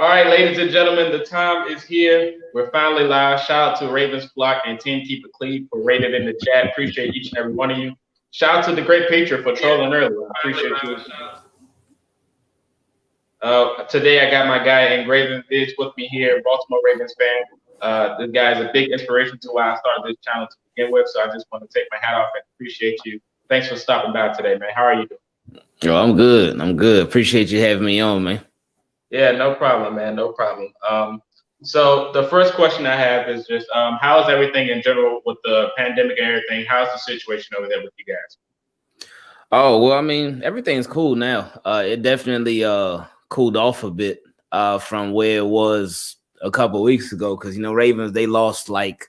All right, ladies and gentlemen, the time is here. We're finally live. Shout out to Ravens Flock and Team Keep It Clean for rating in the chat. Appreciate each and every one of you. Shout out to the Great Patriot for trolling earlier. I appreciate you. Today I got my guy Engraven Vids with me here, Baltimore Ravens fan. This guy is a big inspiration to why I started this channel to begin with. So I just want to take my hat off and appreciate you. Thanks for stopping by today, man. How are you doing? Yo, I'm good. I'm good. Appreciate you having me on, man. Yeah, no problem, man. No problem. So the first question I have is just how's everything in general with the pandemic and everything? How's the situation over there with you guys? Oh, well, I mean, everything's cool now. It definitely cooled off a bit from where it was a couple of weeks ago, because Ravens, they lost like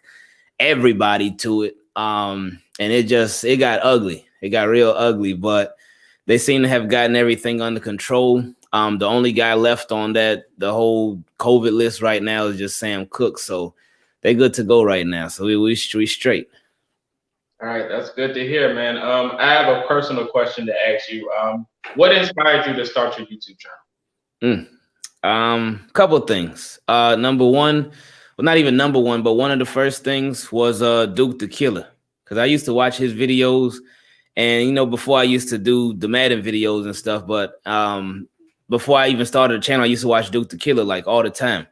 everybody to it. And it got ugly. It got real ugly, but they seem to have gotten everything under control. The only guy left on the whole COVID list right now is just Sam Cook. So they're good to go right now. So we straight. All right, that's good to hear, man. I have a personal question to ask you. What inspired you to start your YouTube channel? Couple of things. Number one, well, not even number one, but one of the first things was Duke the Killer, because I used to watch his videos, and before I used to do the Madden videos and stuff, but before I even started the channel, I used to watch Duke the Killer like all the time,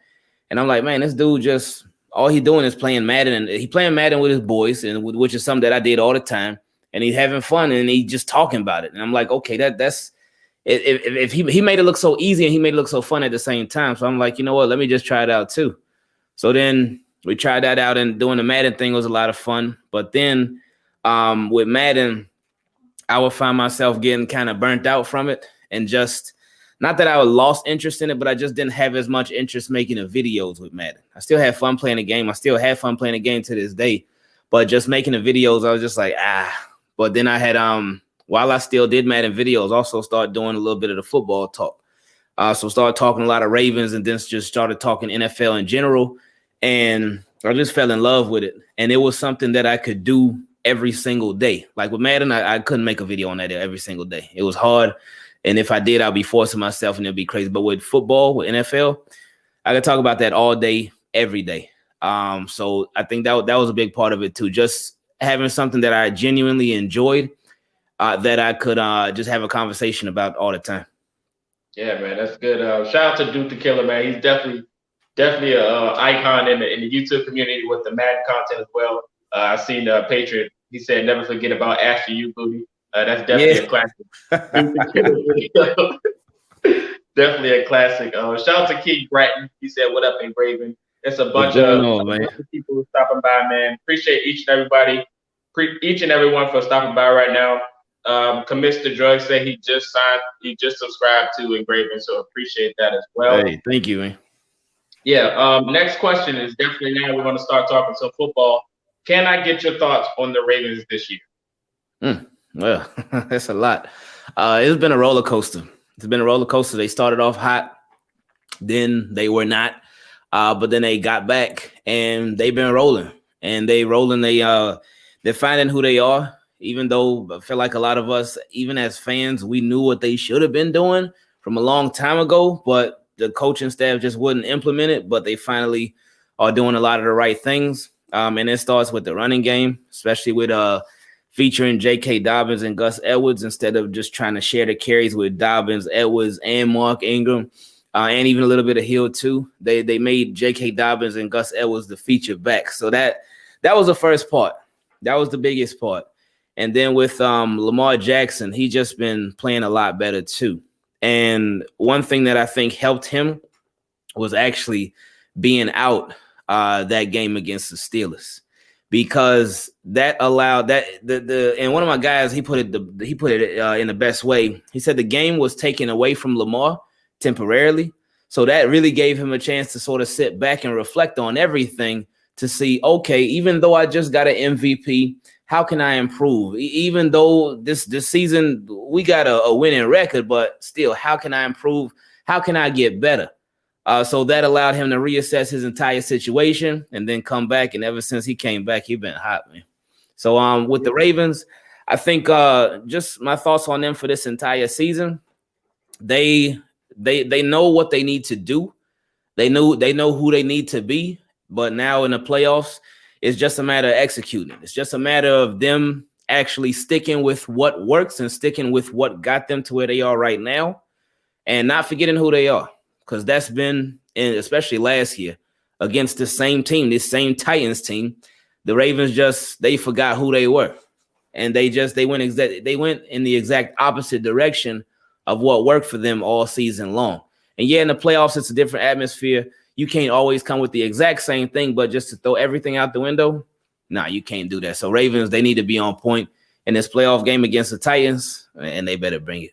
and I'm like, man, this dude just all he doing is playing Madden, and he playing Madden with his boys, and which is something that I did all the time, and he's having fun, and he just talking about it, and I'm like, okay, that's. If he made it look so easy and he made it look so fun at the same time. So I'm like, you know what? Let me just try it out too. So then we tried that out, and doing the Madden thing was a lot of fun. But then with Madden, I would find myself getting kind of burnt out from it, and just not that I lost interest in it, but I just didn't have as much interest making the videos with Madden. I still had fun playing the game. I still have fun playing the game to this day, but just making the videos, I was just like, But then I had while I still did Madden videos, also started doing a little bit of the football talk. So started talking a lot of Ravens, and then just started talking NFL in general. And I just fell in love with it. And it was something that I could do every single day. Like with Madden, I couldn't make a video on that every single day. It was hard. And if I did, I'd be forcing myself, and it'd be crazy. But with football, with NFL, I could talk about that all day, every day. So I think that was a big part of it too. Just having something that I genuinely enjoyed, that I could just have a conversation about all the time. Yeah, man, that's good. Shout out to Duke the Killer, man. He's definitely an icon in the YouTube community with the Madden content as well. I seen Patriot. He said, "Never forget about After You, Booty." That's definitely a classic. Duke the Killer video. Definitely a classic. Shout out to Keith Bratton. He said, "What up, Engraven?" It's a bunch of people stopping by, man. Appreciate each and everybody, each and everyone for stopping by right now. Commits to Drugs said he just subscribed to Engraven, so appreciate that as well. Hey, thank you, man. Yeah. Next question is definitely now we're going to start talking some football. Can I get your thoughts on the Ravens this year? Well, that's a lot. It's been a roller coaster. It's been a roller coaster. They started off hot, then they were not, but then they got back, and they've been rolling. And they're finding who they are. Even though I feel like a lot of us, even as fans, we knew what they should have been doing from a long time ago, but the coaching staff just wouldn't implement it. But they finally are doing a lot of the right things. And it starts with the running game, especially with featuring J.K. Dobbins and Gus Edwards, instead of just trying to share the carries with Dobbins, Edwards, and Mark Ingram, and even a little bit of Hill too. They made J.K. Dobbins and Gus Edwards the feature back. So that was the first part. That was the biggest part. And then with Lamar Jackson, he just been playing a lot better too. And one thing that I think helped him was actually being out that game against the Steelers, because that allowed that and one of my guys, he put it in the best way. He said the game was taken away from Lamar temporarily, so that really gave him a chance to sort of sit back and reflect on everything to see, okay, even though I just got an MVP, how can I improve? Even though this season we got a winning record, but still, how can I improve? How can I get better? So that allowed him to reassess his entire situation and then come back. And ever since he came back, he's been hot, man. So with the Ravens, I think just my thoughts on them for this entire season, they know what they need to do They know who they need to be, but now in the playoffs, it's just a matter of executing. It's just a matter of them actually sticking with what works and sticking with what got them to where they are right now, and not forgetting who they are, because that's been, especially last year against the same team, this same Titans team, the Ravens they forgot who they were, and they went in the exact opposite direction of what worked for them all season long. And yeah, in the playoffs, it's a different atmosphere. You can't always come with the exact same thing, but just to throw everything out the window, nah, you can't do that. So Ravens, they need to be on point in this playoff game against the Titans, and they better bring it.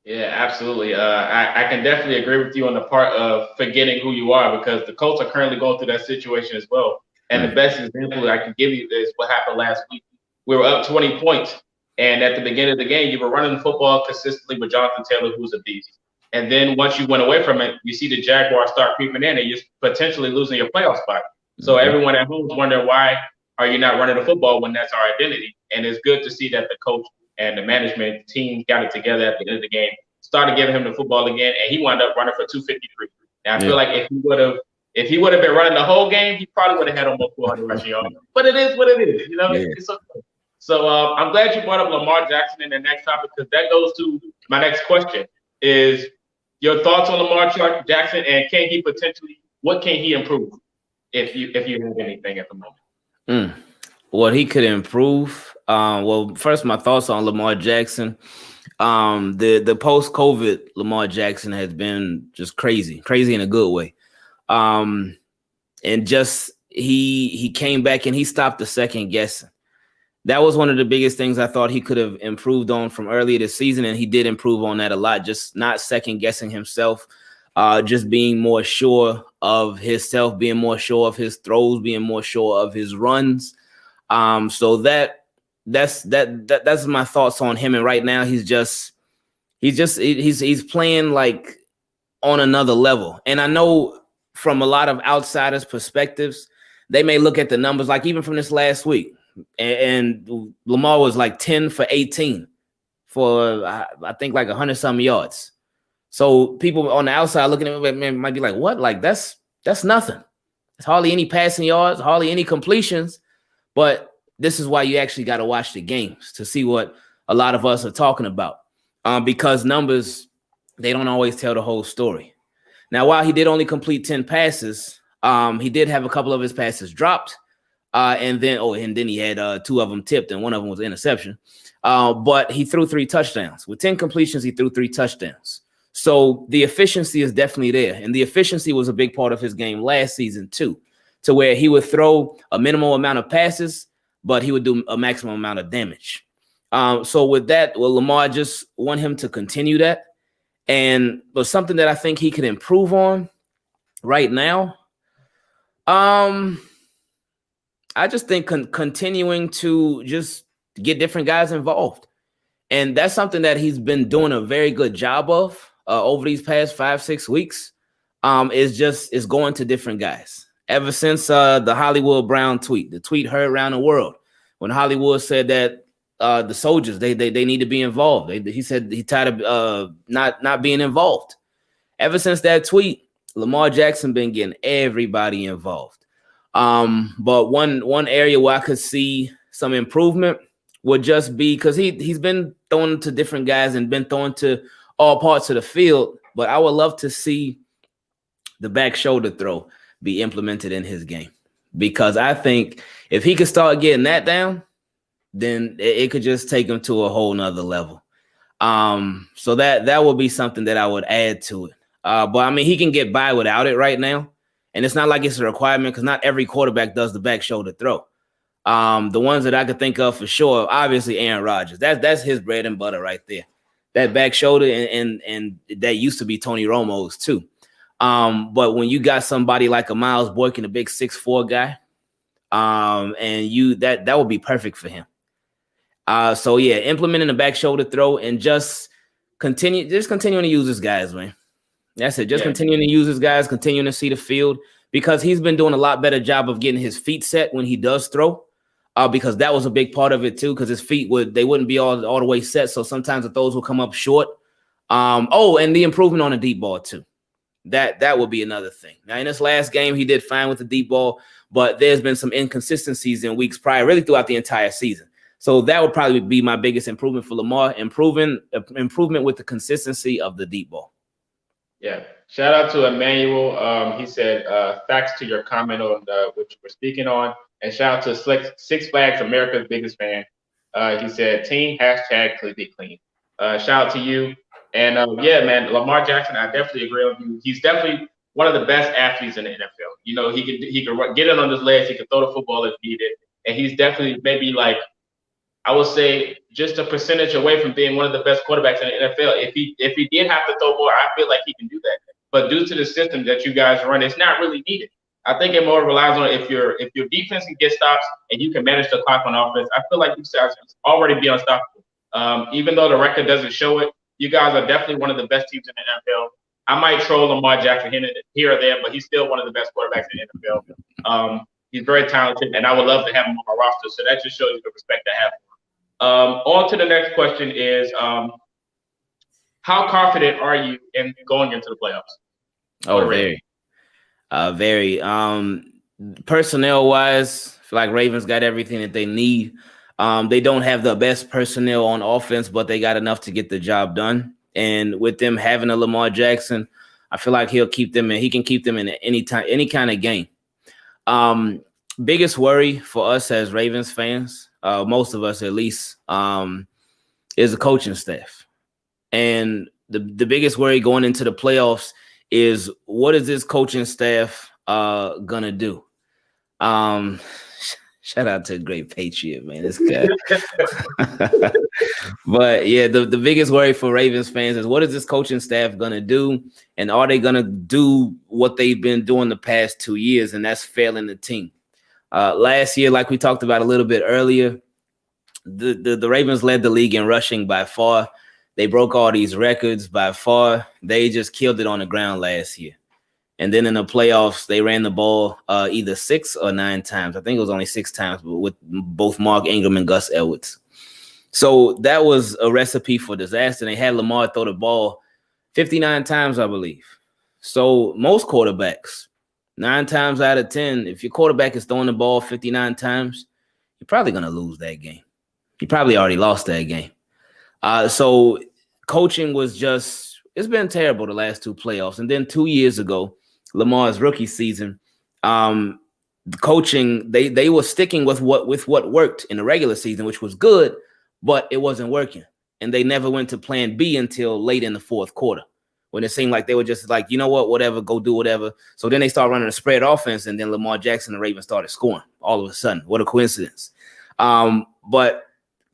Yeah, absolutely. I can definitely agree with you on the part of forgetting who you are, because the Colts are currently going through that situation as well. And the best example I can give you is what happened last week. We were up 20 points, and at the beginning of the game, you were running the football consistently with Jonathan Taylor, who's a beast. And then once you went away from it, you see the Jaguars start creeping in, and you're potentially losing your playoff spot. So everyone at home is wondering, why are you not running the football when that's our identity? And it's good to see that the coach and the management team got it together at the end of the game, started giving him the football again, and he wound up running for 253. Now I feel like if he would have been running the whole game, he probably would have had almost 400 rushing yards. But it is what it is, you know. It's okay. So I'm glad you brought up Lamar Jackson in the next topic, because that goes to my next question: is your thoughts on Lamar Jackson, and what can he improve, if you have anything at the moment? What he could improve. Well, first, my thoughts on Lamar Jackson. The post-COVID Lamar Jackson has been just crazy in a good way. And just he came back and he stopped the second guessing. That was one of the biggest things I thought he could have improved on from earlier this season, and he did improve on that a lot. Just not second guessing himself, just being more sure of himself, being more sure of his throws, being more sure of his runs. So that's my thoughts on him. And right now he's playing like on another level. And I know from a lot of outsiders' perspectives, they may look at the numbers, like even from this last week, and Lamar was like 10 for 18 for I think like 100-some yards. So people on the outside looking at it might be like, what? Like that's nothing. It's hardly any passing yards, hardly any completions. But this is why you actually got to watch the games to see what a lot of us are talking about, because numbers, they don't always tell the whole story. Now, while he did only complete 10 passes, he did have a couple of his passes dropped, and then he had 2 of them tipped, and one of them was an interception. But he threw 3 touchdowns. With 10 completions, he threw 3 touchdowns. So the efficiency is definitely there, and the efficiency was a big part of his game last season too, to where he would throw a minimal amount of passes, but he would do a maximum amount of damage. So with that, Lamar, just want him to continue that. But something that I think he can improve on right now, I just think continuing to just get different guys involved. And that's something that he's been doing a very good job of over these past 5-6 weeks, is going to different guys. Ever since the Hollywood Brown tweet, the tweet heard around the world, when Hollywood said that the soldiers, they need to be involved. He said he tired of not being involved. Ever since that tweet, Lamar Jackson been getting everybody involved. But one area where I could see some improvement would just be because he's been throwing to different guys and been throwing to all parts of the field. But I would love to see the back shoulder throw be implemented in his game, because I think if he could start getting that down, then it could just take him to a whole nother level. So that would be something that I would add to it. But I mean, he can get by without it right now. And it's not like it's a requirement, because not every quarterback does the back shoulder throw. The ones that I could think of for sure, obviously Aaron Rodgers. That's his bread and butter right there. That back shoulder, and that used to be Tony Romo's too. But when you got somebody like a Miles Boykin, a big 6'4" guy, and that would be perfect for him. So yeah, implementing the back shoulder throw and just continuing to use his guys, man. That's it. Just continuing to use his guys, continuing to see the field, because he's been doing a lot better job of getting his feet set when he does throw. Because that was a big part of it too, because his feet wouldn't be all the way set. So sometimes the throws will come up short. And the improvement on the deep ball too. that would be another thing. Now, in this last game, he did fine with the deep ball, but there's been some inconsistencies in weeks prior, really throughout the entire season. So that would probably be my biggest improvement for Lamar, improvement with the consistency of the deep ball. Yeah. Shout out to Emmanuel. He said, thanks to your comment on what you were speaking on. And shout out to Six Flags, America's biggest fan. He said, team hashtag clean. Shout out to you. And yeah, man, Lamar Jackson, I definitely agree with you. He's definitely one of the best athletes in the NFL. You know, he can get it on his legs. He can throw the football if needed. And he's definitely maybe like, I would say just a percentage away from being one of the best quarterbacks in the NFL. If he did have to throw more, I feel like he can do that. But due to the system that you guys run, it's not really needed. I think it more relies on if your defense can get stops and you can manage the clock on offense. I feel like you guys already be unstoppable. Even though the record doesn't show it, you guys are definitely one of the best teams in the NFL. I might troll Lamar Jackson here or there, but he's still one of the best quarterbacks in the NFL. He's very talented, and I would love to have him on my roster. So that just shows you the respect I have for him. On to the next question is, how confident are you in going into the playoffs? Oh, very. Personnel wise, I feel like Ravens got everything that they need. They don't have the best personnel on offense, but they got enough to get the job done. And with them having a Lamar Jackson, I feel like he can keep them in any kind of game. Biggest worry for us as Ravens fans, most of us at least, is the coaching staff. And the biggest worry going into the playoffs is, what is this coaching staff gonna do? Shout out to a great Patriot, man. This guy. But yeah, the biggest worry for Ravens fans is, what is this coaching staff gonna do? And are they gonna do what they've been doing the past 2 years? And that's failing the team. Last year, like we talked about a little bit earlier, the Ravens led the league in rushing by far. They broke all these records by far. They just killed it on the ground last year. And then in the playoffs, they ran the ball either 6 or 9 times. I think it was only 6 times, but with both Mark Ingram and Gus Edwards. So that was a recipe for disaster. They had Lamar throw the ball 59 times, I believe. So most quarterbacks, 9 times out of 10, if your quarterback is throwing the ball 59 times, you're probably going to lose that game. You probably already lost that game. So coaching was it's been terrible the last 2 playoffs. And then 2 years ago, Lamar's rookie season, the coaching, they were sticking with what worked in the regular season, which was good, but it wasn't working. And they never went to plan B until late in the fourth quarter, when it seemed like they were just like, you know what, whatever, go do whatever. So then they started running a spread offense, and then Lamar Jackson and the Ravens started scoring all of a sudden. What a coincidence. But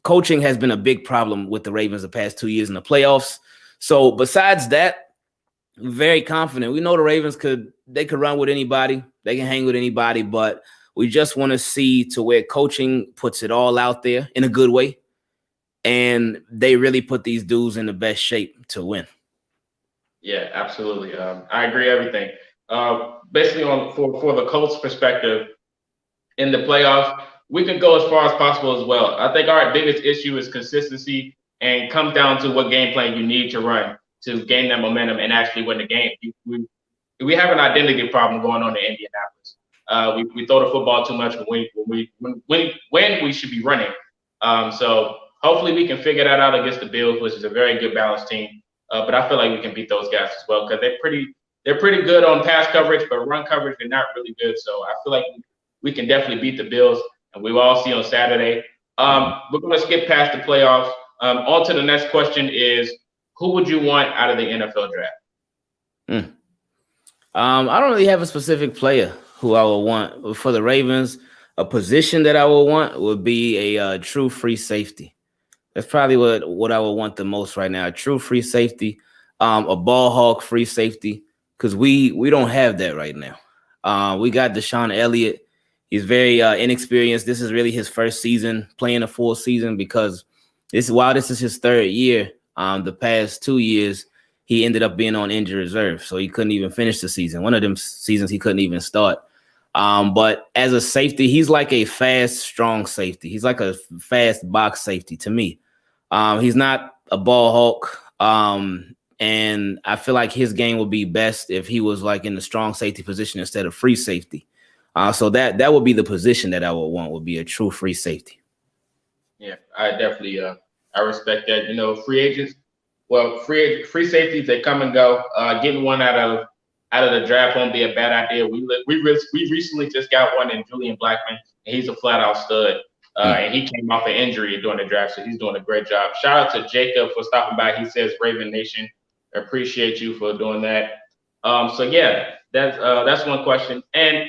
coaching has been a big problem with the Ravens the past 2 years in the playoffs. So besides that, I'm very confident. We know the Ravens could run with anybody. They can hang with anybody, but we just want to see to where coaching puts it all out there in a good way. And they really put these dudes in the best shape to win. Yeah, absolutely. I agree everything. Basically, for the Colts perspective, in the playoffs, we can go as far as possible as well. I think our biggest issue is consistency, and comes down to what game plan you need to run to gain that momentum and actually win the game. We have an identity problem going on in Indianapolis. We throw the football too much when we should be running. So hopefully we can figure that out against the Bills, which is a very good balanced team. But I feel like we can beat those guys as well, because they're pretty good on pass coverage, but run coverage they're not really good. So I feel like we can definitely beat the Bills, and we will all see on Saturday. We're going to skip past the playoffs. On to the next question is, who would you want out of the NFL draft? I don't really have a specific player who I would want. For the Ravens, a position that I would want would be a true free safety. That's probably what I would want the most right now. A true free safety, a ball hawk free safety, because we don't have that right now. We got Deshaun Elliott. He's very inexperienced. This is really his first season playing a full season, because this is his 3rd year. The past 2 years, he ended up being on injured reserve, so he couldn't even finish the season. One of them seasons he couldn't even start. But as a safety, he's like a fast, strong safety. He's like a fast box safety to me. He's not a ball hawk. And I feel like his game would be best if he was like in the strong safety position instead of free safety. So that would be the position that I would want, would be a true free safety. Yeah, I definitely I respect that. You know, free agents, well, free safeties, they come and go. Getting one out of the draft won't be a bad idea. We recently just got one in Julian Blackman, and he's a flat out stud. And he came off an injury during the draft, so he's doing a great job. Shout out to Jacob for stopping by. He says, "Raven Nation, appreciate you for doing that." So yeah, that's one question. And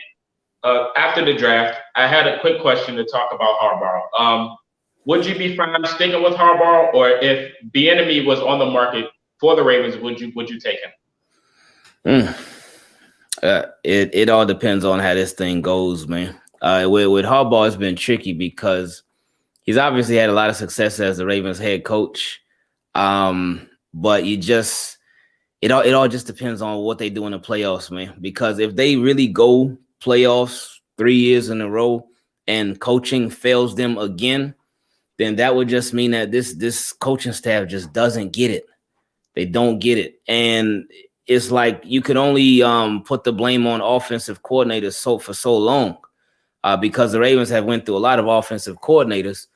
after the draft, I had a quick question to talk about Harbaugh. Would you be fine sticking with Harbaugh, or if Bieniemy was on the market for the Ravens, would you take him? It all depends on how this thing goes, man. With Harbaugh, it's been tricky because he's obviously had a lot of success as the Ravens head coach, but it all just depends on what they do in the playoffs, man. Because if they really go playoffs 3 years in a row and coaching fails them again, then that would just mean that this coaching staff just doesn't get it. They don't get it. And it's like you could only put the blame on offensive coordinators for so long because the Ravens have went through a lot of offensive coordinators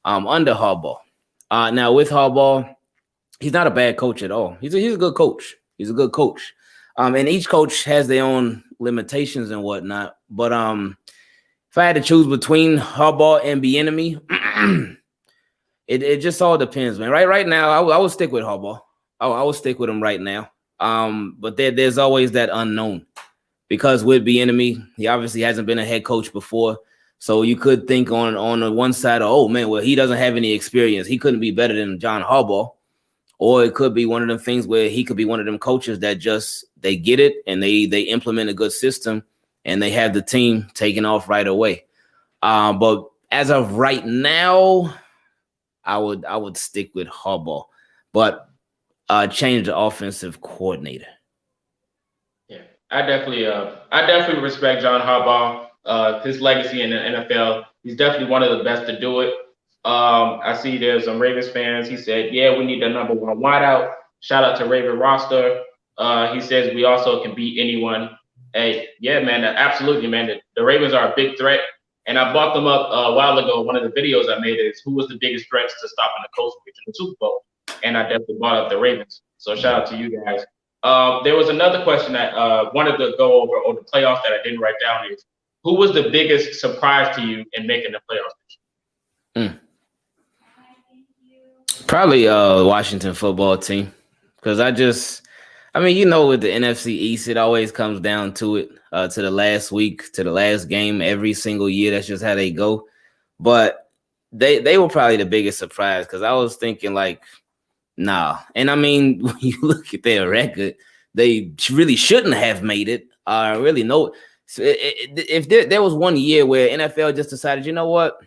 under Harbaugh. Now, with Harbaugh, he's not a bad coach at all. He's a good coach. He's a good coach. And each coach has their own limitations and whatnot. But if I had to choose between Harbaugh and Bieniemy, it just all depends, man. Right now, I would stick with Harbaugh. I would stick with him right now. But there's always that unknown because with Bieniemy, he obviously hasn't been a head coach before. So you could think on the one side of, oh man, well, he doesn't have any experience. He couldn't be better than John Harbaugh. Or it could be one of them things where he could be one of them coaches that just they get it and they implement a good system and they have the team taking off right away. But as of right now, I would stick with Harbaugh, but change the offensive coordinator. Yeah, I definitely respect John Harbaugh. His legacy in the NFL, he's definitely one of the best to do it. I see there's some Ravens fans. He said, "Yeah, we need the number one wideout." Shout out to Raven Roster. He says we also can beat anyone. Hey, yeah, man, absolutely, man. The Ravens are a big threat, and I brought them up a while ago. One of the videos I made is who was the biggest threats to stopping the Colts from the Super Bowl, and I definitely brought up the Ravens. So shout out to you guys. There was another question that wanted to go over the playoffs that I didn't write down. Is who was the biggest surprise to you in making the playoffs? Probably Washington football team, because with the NFC East, it always comes down to it, to the last week, to the last game every single year. That's just how they go. But they were probably the biggest surprise because I was thinking like, nah. And I mean, when you look at their record, they really shouldn't have made it. Really, no. So if there was one year where NFL just decided, you know what?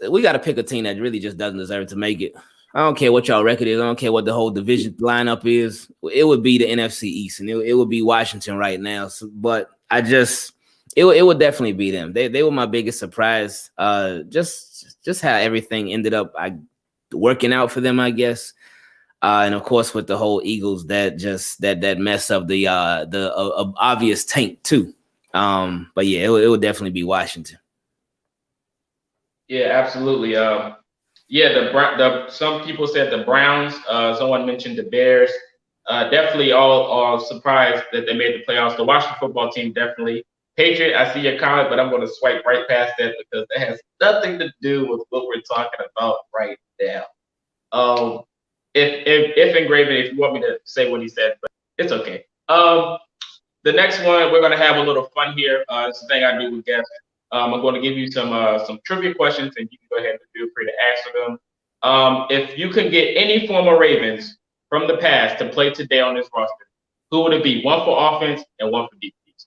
We got to pick a team that really just doesn't deserve to make it. I don't care what y'all record is. I don't care what the whole division lineup is. It would be the NFC East, and it would be Washington right now. So, but it would definitely be them. They were my biggest surprise. Just how everything ended up working out for them, I guess. And of course, with the whole Eagles, that mess of the obvious tank too. But yeah, it would definitely be Washington. Yeah, absolutely. Some people said the Browns. Someone mentioned the Bears. Definitely all surprised that they made the playoffs. The Washington football team definitely. Patriot, I see your comment, but I'm going to swipe right past that because that has nothing to do with what we're talking about right now. If Engraven, if you want me to say what he said, but it's okay. The next one, we're going to have a little fun here. It's a thing I do with guests. I'm going to give you some trivia questions, and you can go ahead and feel free to answer them. If you could get any former Ravens from the past to play today on this roster, who would it be? One for offense and one for defense.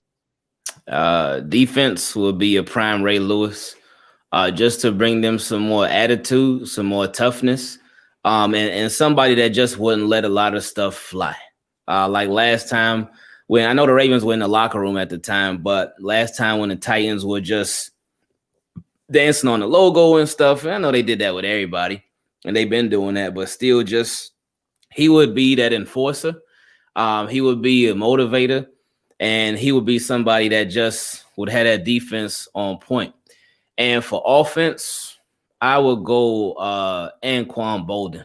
Defense would be a prime Ray Lewis, just to bring them some more attitude, some more toughness, and somebody that just wouldn't let a lot of stuff fly. Like last time, when I know the Ravens were in the locker room at the time, but last time when the Titans were just dancing on the logo and stuff, and I know they did that with everybody, and they've been doing that, but still just he would be that enforcer. He would be a motivator, and he would be somebody that just would have that defense on point. And for offense, I would go Anquan Bolden.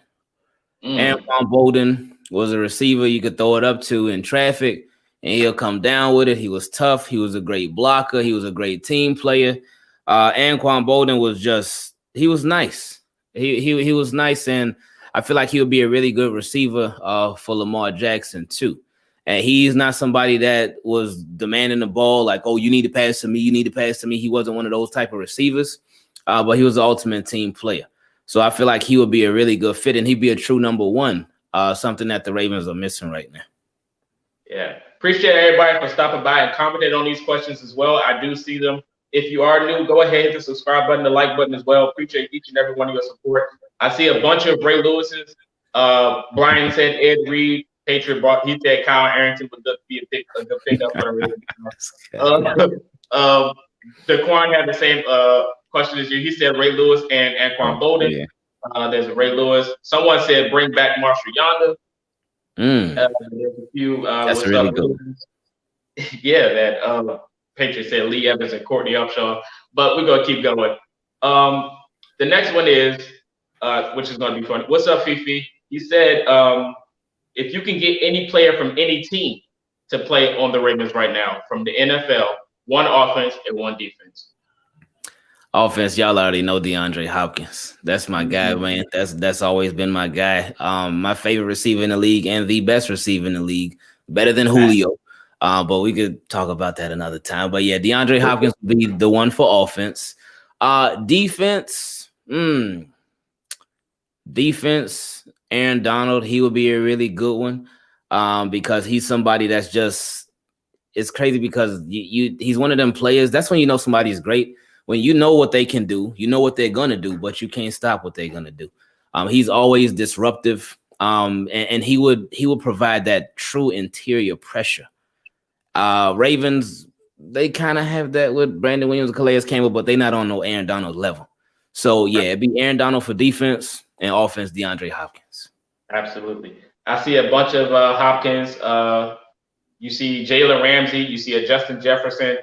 Anquan Bolden was a receiver you could throw it up to in traffic, and he'll come down with it. He was tough. He was a great blocker. He was a great team player. Anquan Bolden was he was nice. He was nice, and I feel like he would be a really good receiver for Lamar Jackson too. And he's not somebody that was demanding the ball like, oh, you need to pass to me. You need to pass to me. He wasn't one of those type of receivers, but he was the ultimate team player. So I feel like he would be a really good fit, and he'd be a true number one, something that the Ravens are missing right now. Yeah. Appreciate everybody for stopping by and commenting on these questions as well. I do see them. If you are new, go ahead, hit the subscribe button, the like button as well. Appreciate each and every one of your support. I see a bunch of Ray Lewis's. Brian said Ed Reed, Patriot brought. He said Kyle Arrington would be a good pickup for the Ravens. Daquan had the same question as you. He said Ray Lewis and Anquan Bolden. Yeah. There's a Ray Lewis. Someone said bring back Marshall Yonder. There's a few. That's really good. Yeah, that Patriot said Lee Evans and Courtney Upshaw. But we're gonna keep going. The next one is, which is gonna be funny. What's up, Fifi? He said, if you can get any player from any team to play on the Ravens right now, from the NFL, one offense and one defense. Offense, y'all already know DeAndre Hopkins. That's my guy, man. That's always been my guy. My favorite receiver in the league and the best receiver in the league, better than Julio. But we could talk about that another time. But yeah, DeAndre Hopkins would be the one for offense. Defense, defense. Aaron Donald, he would be a really good one because he's somebody that's just, it's crazy because he's one of them players. That's when you know somebody is great. When you know what they can do, you know what they're going to do, but you can't stop what they're going to do. He's always disruptive, and he would provide that true interior pressure. Ravens, they kind of have that with Brandon Williams and Calais Campbell, but they're not on no Aaron Donald level. So, yeah, it'd be Aaron Donald for defense and offense, DeAndre Hopkins. Absolutely. I see a bunch of Hopkins. You see Jalen Ramsey. You see a Justin Jefferson.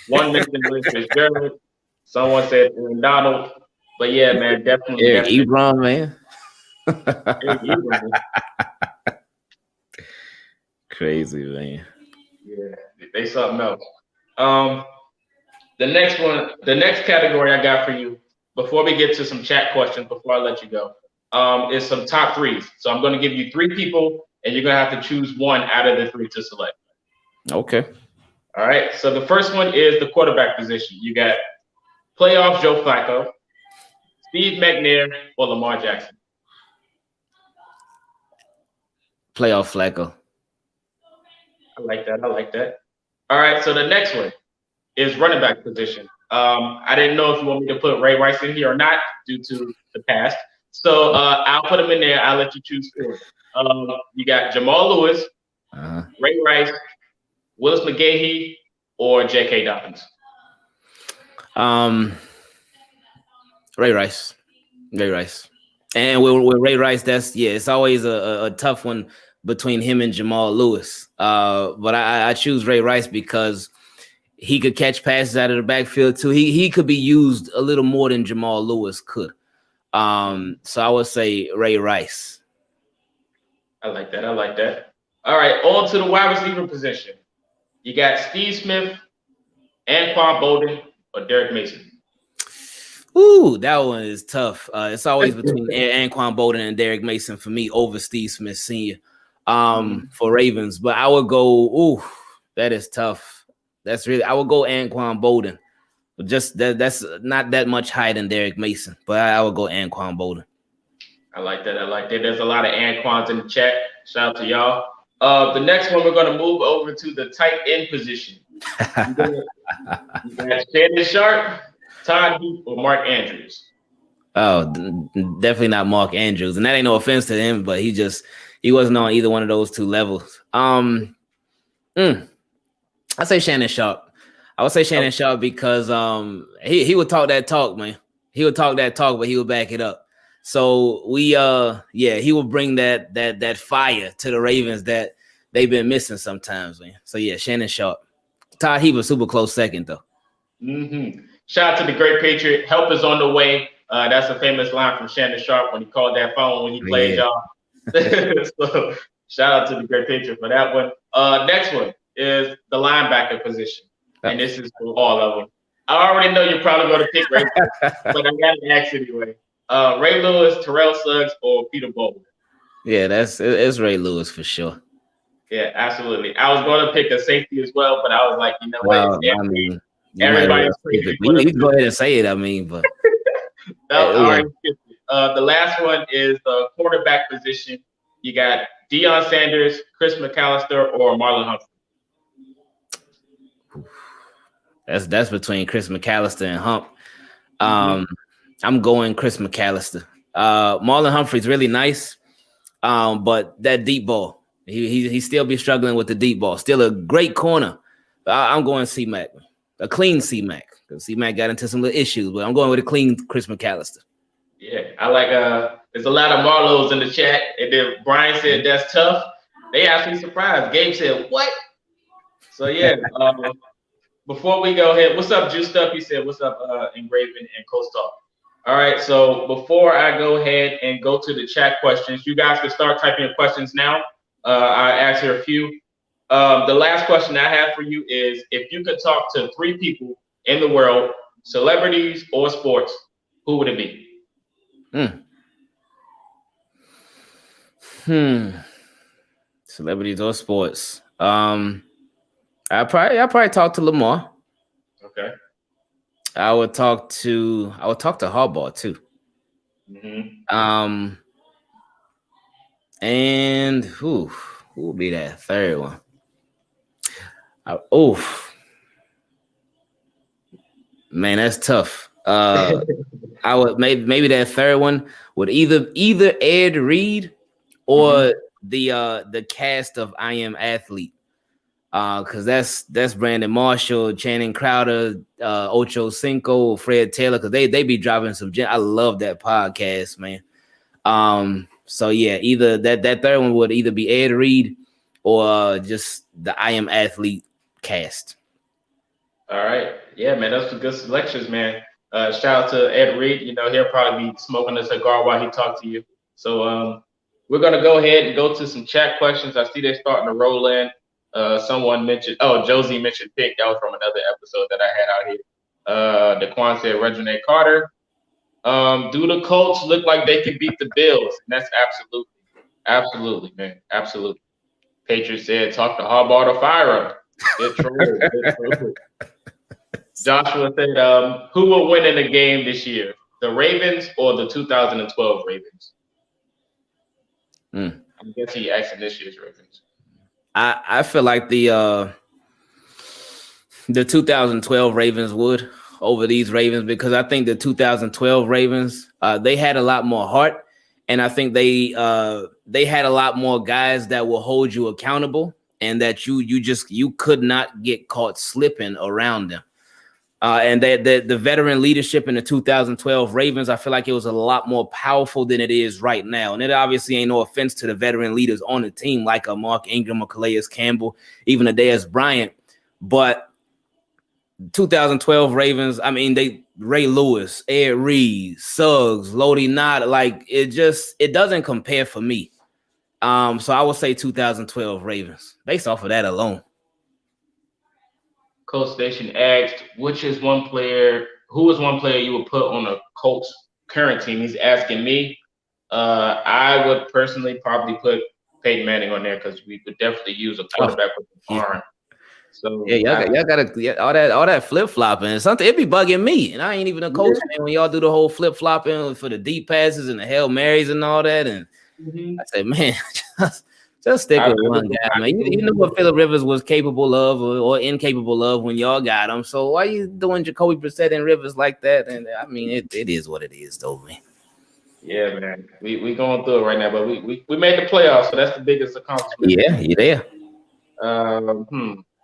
One mentioned Willis Fitzgerald. Someone said Aaron Donald. But, yeah, man, definitely. Eric Ebron, man. Eric Ebron. Crazy, man. Yeah, they something else. The next category I got for you, before we get to some chat questions, before I let you go, is some top threes. So I'm going to give you three people, and you're going to have to choose one out of the three to select. Okay. All right. So the first one is the quarterback position. You got playoff Joe Flacco, Steve McNair, or Lamar Jackson. Playoff Flacco. I like that. All right. So the next one is running back position. I didn't know if you want me to put Ray Rice in here or not due to the past. So I'll put him in there. I'll let you choose four. You got Jamal Lewis, Ray Rice, Willis McGahee, or J.K. Dobbins. Ray Rice. And with Ray Rice, it's always a tough one between him and Jamal Lewis. But I choose Ray Rice because he could catch passes out of the backfield too. He could be used a little more than Jamal Lewis could. So I would say Ray Rice. I like that. All right, on to the wide receiver position. You got Steve Smith, Anquan Bolden, or Derek Mason. Ooh, that one is tough. It's always between Anquan Bolden and Derek Mason for me over Steve Smith Sr. For Ravens. But I would go, that is tough. I would go Anquan Bolden. But just that's not that much higher than Derek Mason. But I would go Anquan Bolden. I like that. There's a lot of Anquans in the chat. Shout out to y'all. The next one, we're going to move over to the tight end position. You got Shannon Sharp, Todd Heath, or Mark Andrews. Oh, definitely not Mark Andrews. And that ain't no offense to him, but he wasn't on either one of those two levels. I say Shannon Sharp. I would say Shannon Sharp because he would talk that talk, man. He would talk that talk, but he would back it up. So he will bring that fire to the Ravens that they've been missing sometimes, man. So yeah, Shannon Sharp. Todd Heap was super close second though. Shout out to the great Patriot. Help is on the way. That's a famous line from Shannon Sharp when he called that phone when he played y'all. So shout out to the great Patriot for that one. Next one is the linebacker position, and this is for all of them. I already know you're probably going to pick Ray, but I got to ask anyway. Ray Lewis, Terrell Suggs, or Peter Bowles? Yeah, it's Ray Lewis for sure. Yeah, absolutely. I was going to pick a safety as well, but I was like, you know what? Everybody's you can go ahead and say it. I mean, but the last one is the quarterback position. You got Deion Sanders, Chris McAllister, or Marlon Humphrey. That's between Chris McAllister and Hump. I'm going Chris McAllister. Marlon Humphrey's really nice, but that deep ball, he still be struggling with the deep ball. Still a great corner. I'm going C-Mac, a clean C-Mac. Because C-Mac got into some little issues, but I'm going with a clean Chris McAllister. Yeah, I like. There's a lot of Marlos in the chat, and then Brian said that's tough. They actually surprised. Gabe said what? So yeah. Before we go ahead, what's up, Juiced Up? He said, what's up, Engraven and Coast Talk. All right, so before I go ahead and go to the chat questions, you guys can start typing your questions now. I answer a few. The last question I have for you is, if you could talk to 3 people in the world, celebrities or sports, who would it be? Celebrities or sports. I probably talk to Lamar. Okay. I would talk to Harbaugh too. And who will be that third one? Man, that's tough. I would maybe that third one would either Ed Reed or the cast of I Am Athlete. Because that's Brandon Marshall, Channing Crowder, Ocho Cinco, Fred Taylor, because they be dropping some. I love that podcast, man. So yeah, either that third one would either be Ed Reed or just the I Am Athlete cast. All right, yeah, man, those are good selections, man. Shout out to Ed Reed. You know, he'll probably be smoking a cigar while he talks to you. So we're gonna go ahead and go to some chat questions. I see they're starting to roll in. Someone mentioned, Josie mentioned pick. That was from another episode that I had out here. Daquan said Reginald Carter. Do the Colts look like they can beat the Bills? And that's absolutely, man, absolutely. Patriots said talk to Harbaugh to fire him. It's true. Joshua said, who will win in the game this year? The Ravens or the 2012 Ravens? I'm guessing he asking this year's Ravens. I feel like the 2012 Ravens would over these Ravens, because I think the 2012 Ravens they had a lot more heart, and I think they had a lot more guys that will hold you accountable, and that you could not get caught slipping around them. And the veteran leadership in the 2012 Ravens, I feel like it was a lot more powerful than it is right now. And it obviously ain't no offense to the veteran leaders on the team, like a Mark Ingram or Calais Campbell, even a Dez Bryant. But 2012 Ravens, I mean, Ray Lewis, Ed Reed, Suggs, Lodi Nod, like it doesn't compare for me. So I would say 2012 Ravens based off of that alone. Coach Station asked, who is one player you would put on a Colts current team? He's asking me. I would personally probably put Peyton Manning on there, because we could definitely use a quarterback with the arm. So yeah, y'all gotta all that flip flopping. Something it be bugging me, and I ain't even a coach, man. When y'all do the whole flip flopping for the deep passes and the Hail Marys and all that, and I said, man, just stick with one guy, man. You knew what Phillip Rivers was capable of or incapable of when y'all got him. So why you doing Jacoby Brissett and Rivers like that? And I mean, it is what it is, though, man. Yeah, man. We going through it right now, but we made the playoffs, so that's the biggest accomplishment. Yeah, you there.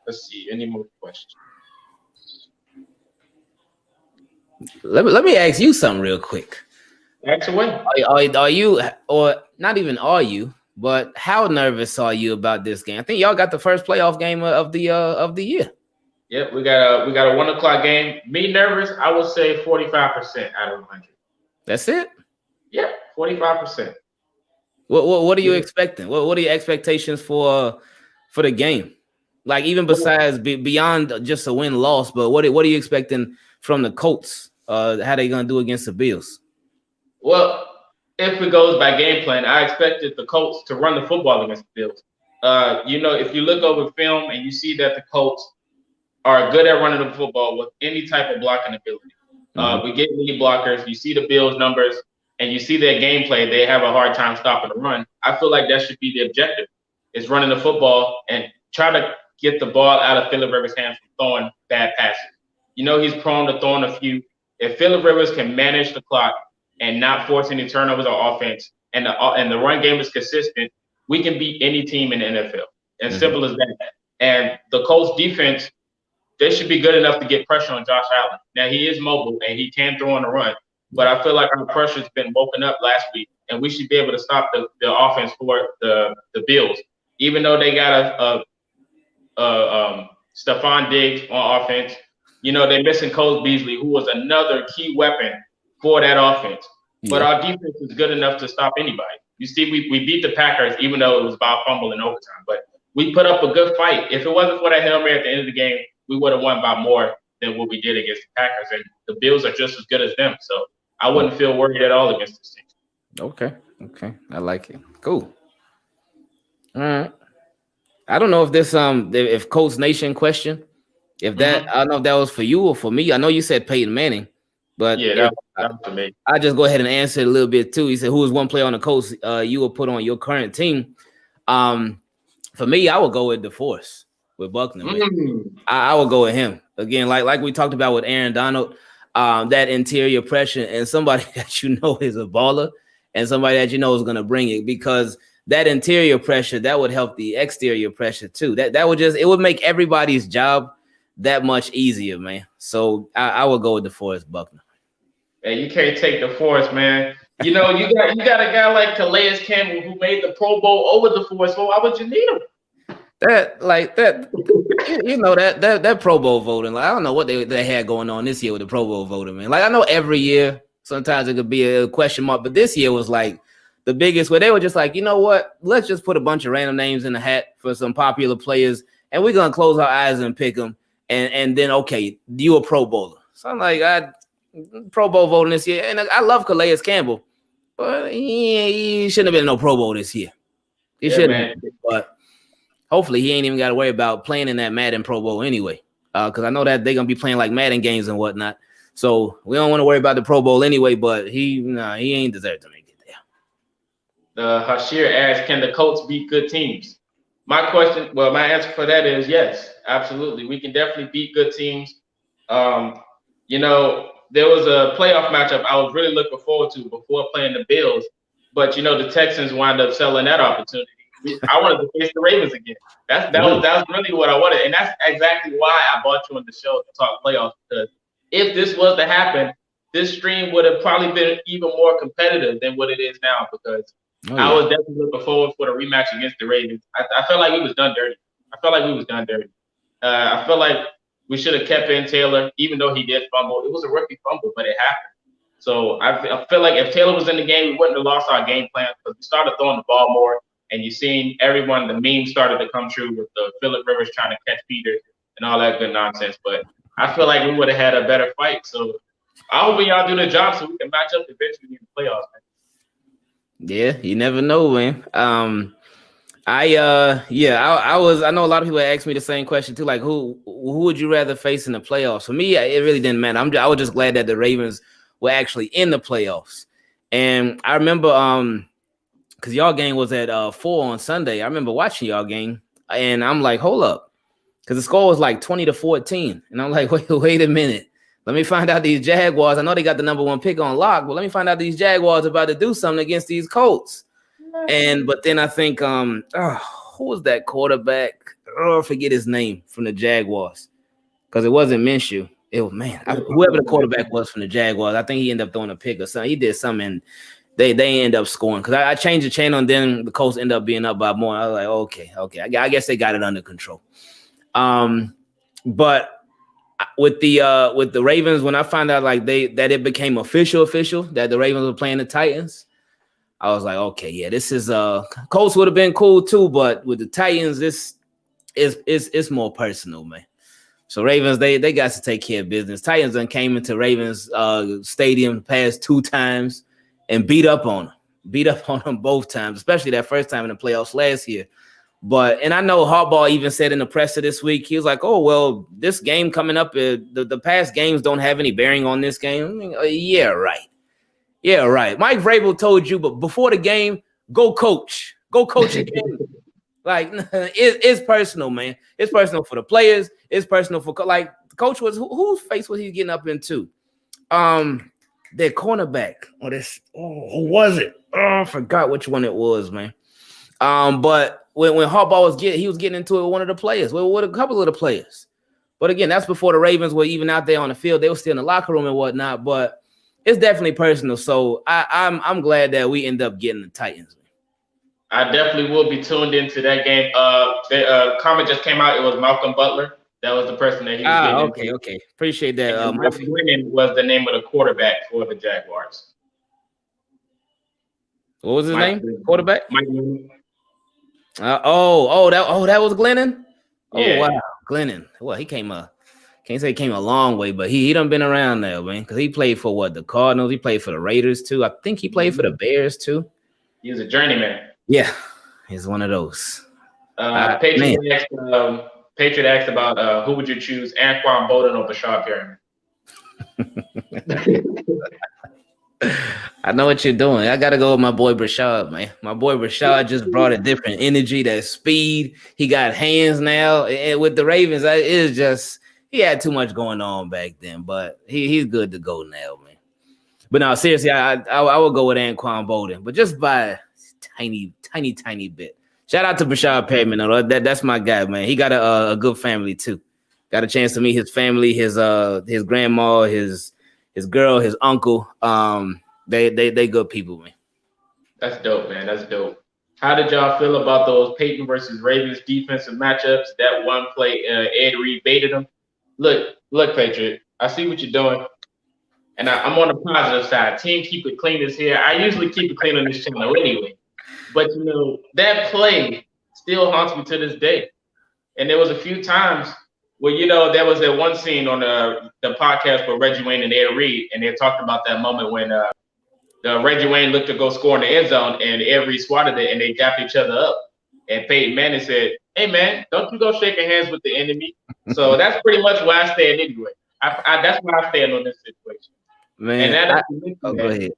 Let's see. Any more questions? Let me ask you something real quick. Ask away. Are you, or not even are you, but how nervous are you about this game? I think y'all got the first playoff game of the year. Yep, we got a 1 o'clock game. Me nervous? I would say 45% out of 100. That's it. Yeah, 45%. What are you expecting? What are your expectations for the game? Like even besides beyond just a win loss, but what are you expecting from the Colts? How they gonna do against the Bills? Well, if it goes by game plan, I expected the Colts to run the football against the Bills. If you look over film and you see that the Colts are good at running the football with any type of blocking ability. We get lead blockers. You see the Bills numbers and you see their gameplay. They have a hard time stopping the run. I feel like that should be the objective, is running the football and try to get the ball out of Phillip Rivers' hands from throwing bad passes. He's prone to throwing a few. If Phillip Rivers can manage the clock and not force any turnovers on offense, and the run game is consistent, we can beat any team in the NFL. As simple as that. And the Colts defense, they should be good enough to get pressure on Josh Allen. Now, he is mobile and he can throw on the run, but I feel like our pressure's been woken up last week, and we should be able to stop the offense for the Bills. Even though they got Stephon Diggs on offense, they're missing Cole Beasley, who was another key weapon for that offense. But our defense is good enough to stop anybody. You see, we beat the Packers, even though it was by a fumble in overtime. But we put up a good fight. If it wasn't for that Hail Mary at the end of the game, we would have won by more than what we did against the Packers. And the Bills are just as good as them. So I wouldn't feel worried at all against this team. Okay. I like it. Cool. All right. I don't know if this if Colts Nation question, if that I don't know if that was for you or for me. I know you said Peyton Manning, but yeah, that was for me. I just go ahead and answer it a little bit too. He said, "Who is one player on the Colts you will put on your current team?" For me, I would go with DeForest with Buckner. I would go with him again, like we talked about with Aaron Donald. That interior pressure and somebody that is a baller and somebody that is going to bring it, because that interior pressure that would help the exterior pressure too. That would it would make everybody's job that much easier, man. So I would go with DeForest Buckner. Hey, you can't take DeForest, man. You got a guy like Calais Campbell who made the Pro Bowl over DeForest. So why would you need him? That Pro Bowl voting. Like, I don't know what they had going on this year with the Pro Bowl voting, man. Like, I know every year sometimes it could be a question mark, but this year was like the biggest, where they were just like, you know what? Let's just put a bunch of random names in the hat for some popular players, and we're gonna close our eyes and pick them, and then okay, you a Pro Bowler. So I'm like, Pro Bowl voting this year, and I love Calais Campbell, but he shouldn't have been no Pro Bowl this year. He shouldn't, but hopefully he ain't even got to worry about playing in that Madden Pro Bowl anyway, because I know that they're gonna be playing like Madden games and whatnot. So we don't want to worry about the Pro Bowl anyway. But he ain't deserved to make it there. Hashir asked, "Can the Colts beat good teams?" My answer for that is yes, absolutely. We can definitely beat good teams. There was a playoff matchup I was really looking forward to before playing the Bills, but the Texans wound up selling that opportunity. I wanted to face the Ravens again. That was really what I wanted, and that's exactly why I brought you on the show to talk playoffs. Because if this was to happen, this stream would have probably been even more competitive than what it is now. Because I was definitely looking forward for the rematch against the Ravens. I felt like we was done dirty. I feel like we should have kept in Taylor, even though he did fumble. It was a rookie fumble, but it happened. So I feel like if Taylor was in the game, we wouldn't have lost our game plan, because we started throwing the ball more. And you've seen everyone, the meme started to come true with the Phillip Rivers trying to catch Peters and all that good nonsense. But I feel like we would have had a better fight. So I hope y'all do the job so we can match up eventually in the playoffs, man. Yeah, you never know, man. I know a lot of people asked me the same question too. Like, who would you rather face in the playoffs? For me, it really didn't matter. I was just glad that the Ravens were actually in the playoffs. And I remember because y'all game was at 4 on Sunday. I remember watching y'all game, and I'm like, hold up, because the score was like 20-14, and I'm like, wait a minute, let me find out these Jaguars. I know they got the number 1 pick on lock, but let me find out these Jaguars about to do something against these Colts. But then I think who was that quarterback? I forget his name from the Jaguars, because it wasn't Minshew. Whoever the quarterback was from the Jaguars, I think he ended up throwing a pick or something. He did something. And they end up scoring because I changed the channel and then the Colts end up being up by more. I was like, okay. I guess they got it under control. But with the Ravens, when I found out like that it became official that the Ravens were playing the Titans, I was like, okay, yeah, this is Colts would have been cool too, but with the Titans, this is more personal, man. So Ravens, they got to take care of business. Titans then came into Ravens stadium the past 2 times and beat up on them both times, especially that first time in the playoffs last year. And I know Harbaugh even said in the presser this week, he was like, oh, well, this game coming up, the past games don't have any bearing on this game. I mean, yeah, right. Mike Vrabel told you, but before the game, go coach again. Like, it's personal, man. It's personal for the players. It's personal for, like, the coach was, whose face was he getting up into? Their cornerback. Who was it? Oh, I forgot which one it was, man. But when Harbaugh was getting into it with one of the players, with a couple of the players. But again, that's before the Ravens were even out there on the field. They were still in the locker room and whatnot. But it's definitely personal. So I'm glad that we end up getting the Titans. I definitely will be tuned into that game. The comment just came out. It was Malcolm Butler. That was the person that he was getting into. Okay. Appreciate that. Mike Glennon was the name of the quarterback for the Jaguars. What was his name? Quarterback? Mike Glennon. That was Glennon? Yeah. Oh, wow. Glennon. Well, he came can't say he came a long way, but he done been around there, man. Because he played for what? The Cardinals. He played for the Raiders too. I think he played for the Bears too. He was a journeyman. Yeah, he's one of those. Patriot asked about who would you choose, Anquan Bolden or Bashar Perriman? I know what you're doing. I gotta go with my boy Brashad, man. My boy Brashad just brought a different energy, that speed. He got hands now. And with the Ravens, he had too much going on back then, but he's good to go now, man. But no, seriously, I would go with Anquan Bolden, but just by tiny bit. Shout out to Bashar Perriman. That's my guy, man. He got a good family too. Got a chance to meet his family, his grandma, his girl, his uncle. They good people, man. That's dope, man. That's dope. How did y'all feel about those Peyton versus Ravens defensive matchups? That one play, Ed Reed baited them. Look, Patriot. I see what you're doing. And I'm on the positive side. Team keep it clean is here. I usually keep it clean on this channel anyway. But, that play still haunts me to this day. And there was a few times where, there was that one scene on the podcast with Reggie Wayne and Ed Reed, and they talked about that moment when the Reggie Wayne looked to go score in the end zone, and Ed Reed swatted it, and they dapped each other up. And Peyton Manning said, hey, man, don't you go shaking hands with the enemy. So that's pretty much where I stand anyway. That's where I stand on this situation. Man, go ahead.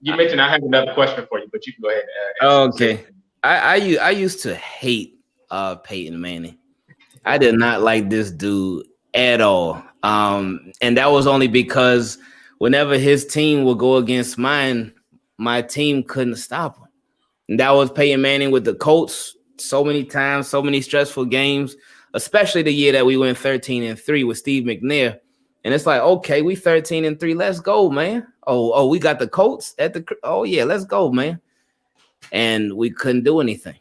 You mentioned I have another question for you, but you can go ahead. Okay. I used to hate Peyton Manning. I did not like this dude at all. And that was only because whenever his team would go against mine, my team couldn't stop him. And that was Peyton Manning with the Colts so many times, so many stressful games, especially the year that we went 13-3 with Steve McNair. And it's like, okay, we 13-3. Let's go, man. Oh, we got the Colts let's go, man. And we couldn't do anything.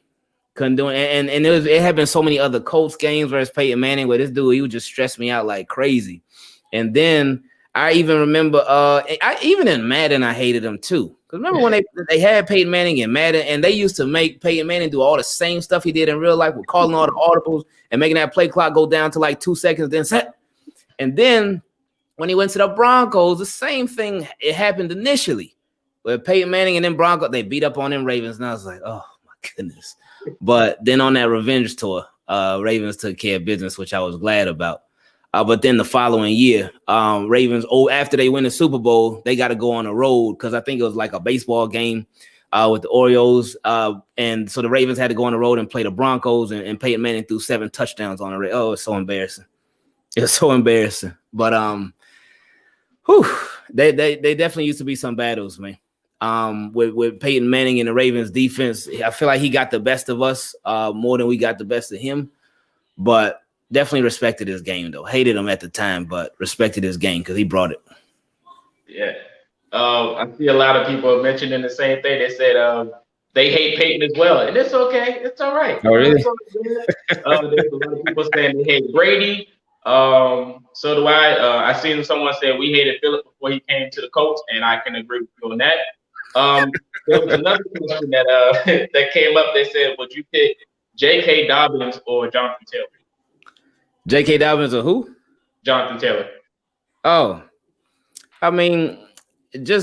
And it had been so many other Colts games versus Peyton Manning where this dude, he would just stress me out like crazy. And then I even remember, even in Madden, I hated him too. Because remember when they had Peyton Manning in Madden, and they used to make Peyton Manning do all the same stuff he did in real life with calling all the audibles and making that play clock go down to like 2 seconds, then set. And then when he went to the Broncos, the same thing, it happened initially. With Peyton Manning and then Broncos, they beat up on them Ravens. And I was like, oh, my goodness. But then on that revenge tour, Ravens took care of business, which I was glad about. But then the following year, Ravens, after they win the Super Bowl, they got to go on the road because I think it was like a baseball game with the Orioles. And so the Ravens had to go on the road and play the Broncos, and Peyton Manning threw 7 touchdowns on the road. Oh, it's so embarrassing. It's so embarrassing. But they definitely used to be some battles, man. With Peyton Manning and the Ravens defense, I feel like he got the best of us more than we got the best of him. But definitely respected his game though. Hated him at the time, but respected his game because he brought it. Yeah. I see a lot of people mentioning the same thing. They said they hate Peyton as well, and it's okay. It's all right. Oh, really? It's all good. There's a lot of people saying they hate Brady. So do I. I seen someone say we hated Philip before he came to the Colts, and I can agree with you on that. There was another question that that came up. They said, would you pick J.K. Dobbins or Jonathan Taylor? J.K. Dobbins or who? Jonathan Taylor. Oh, I mean,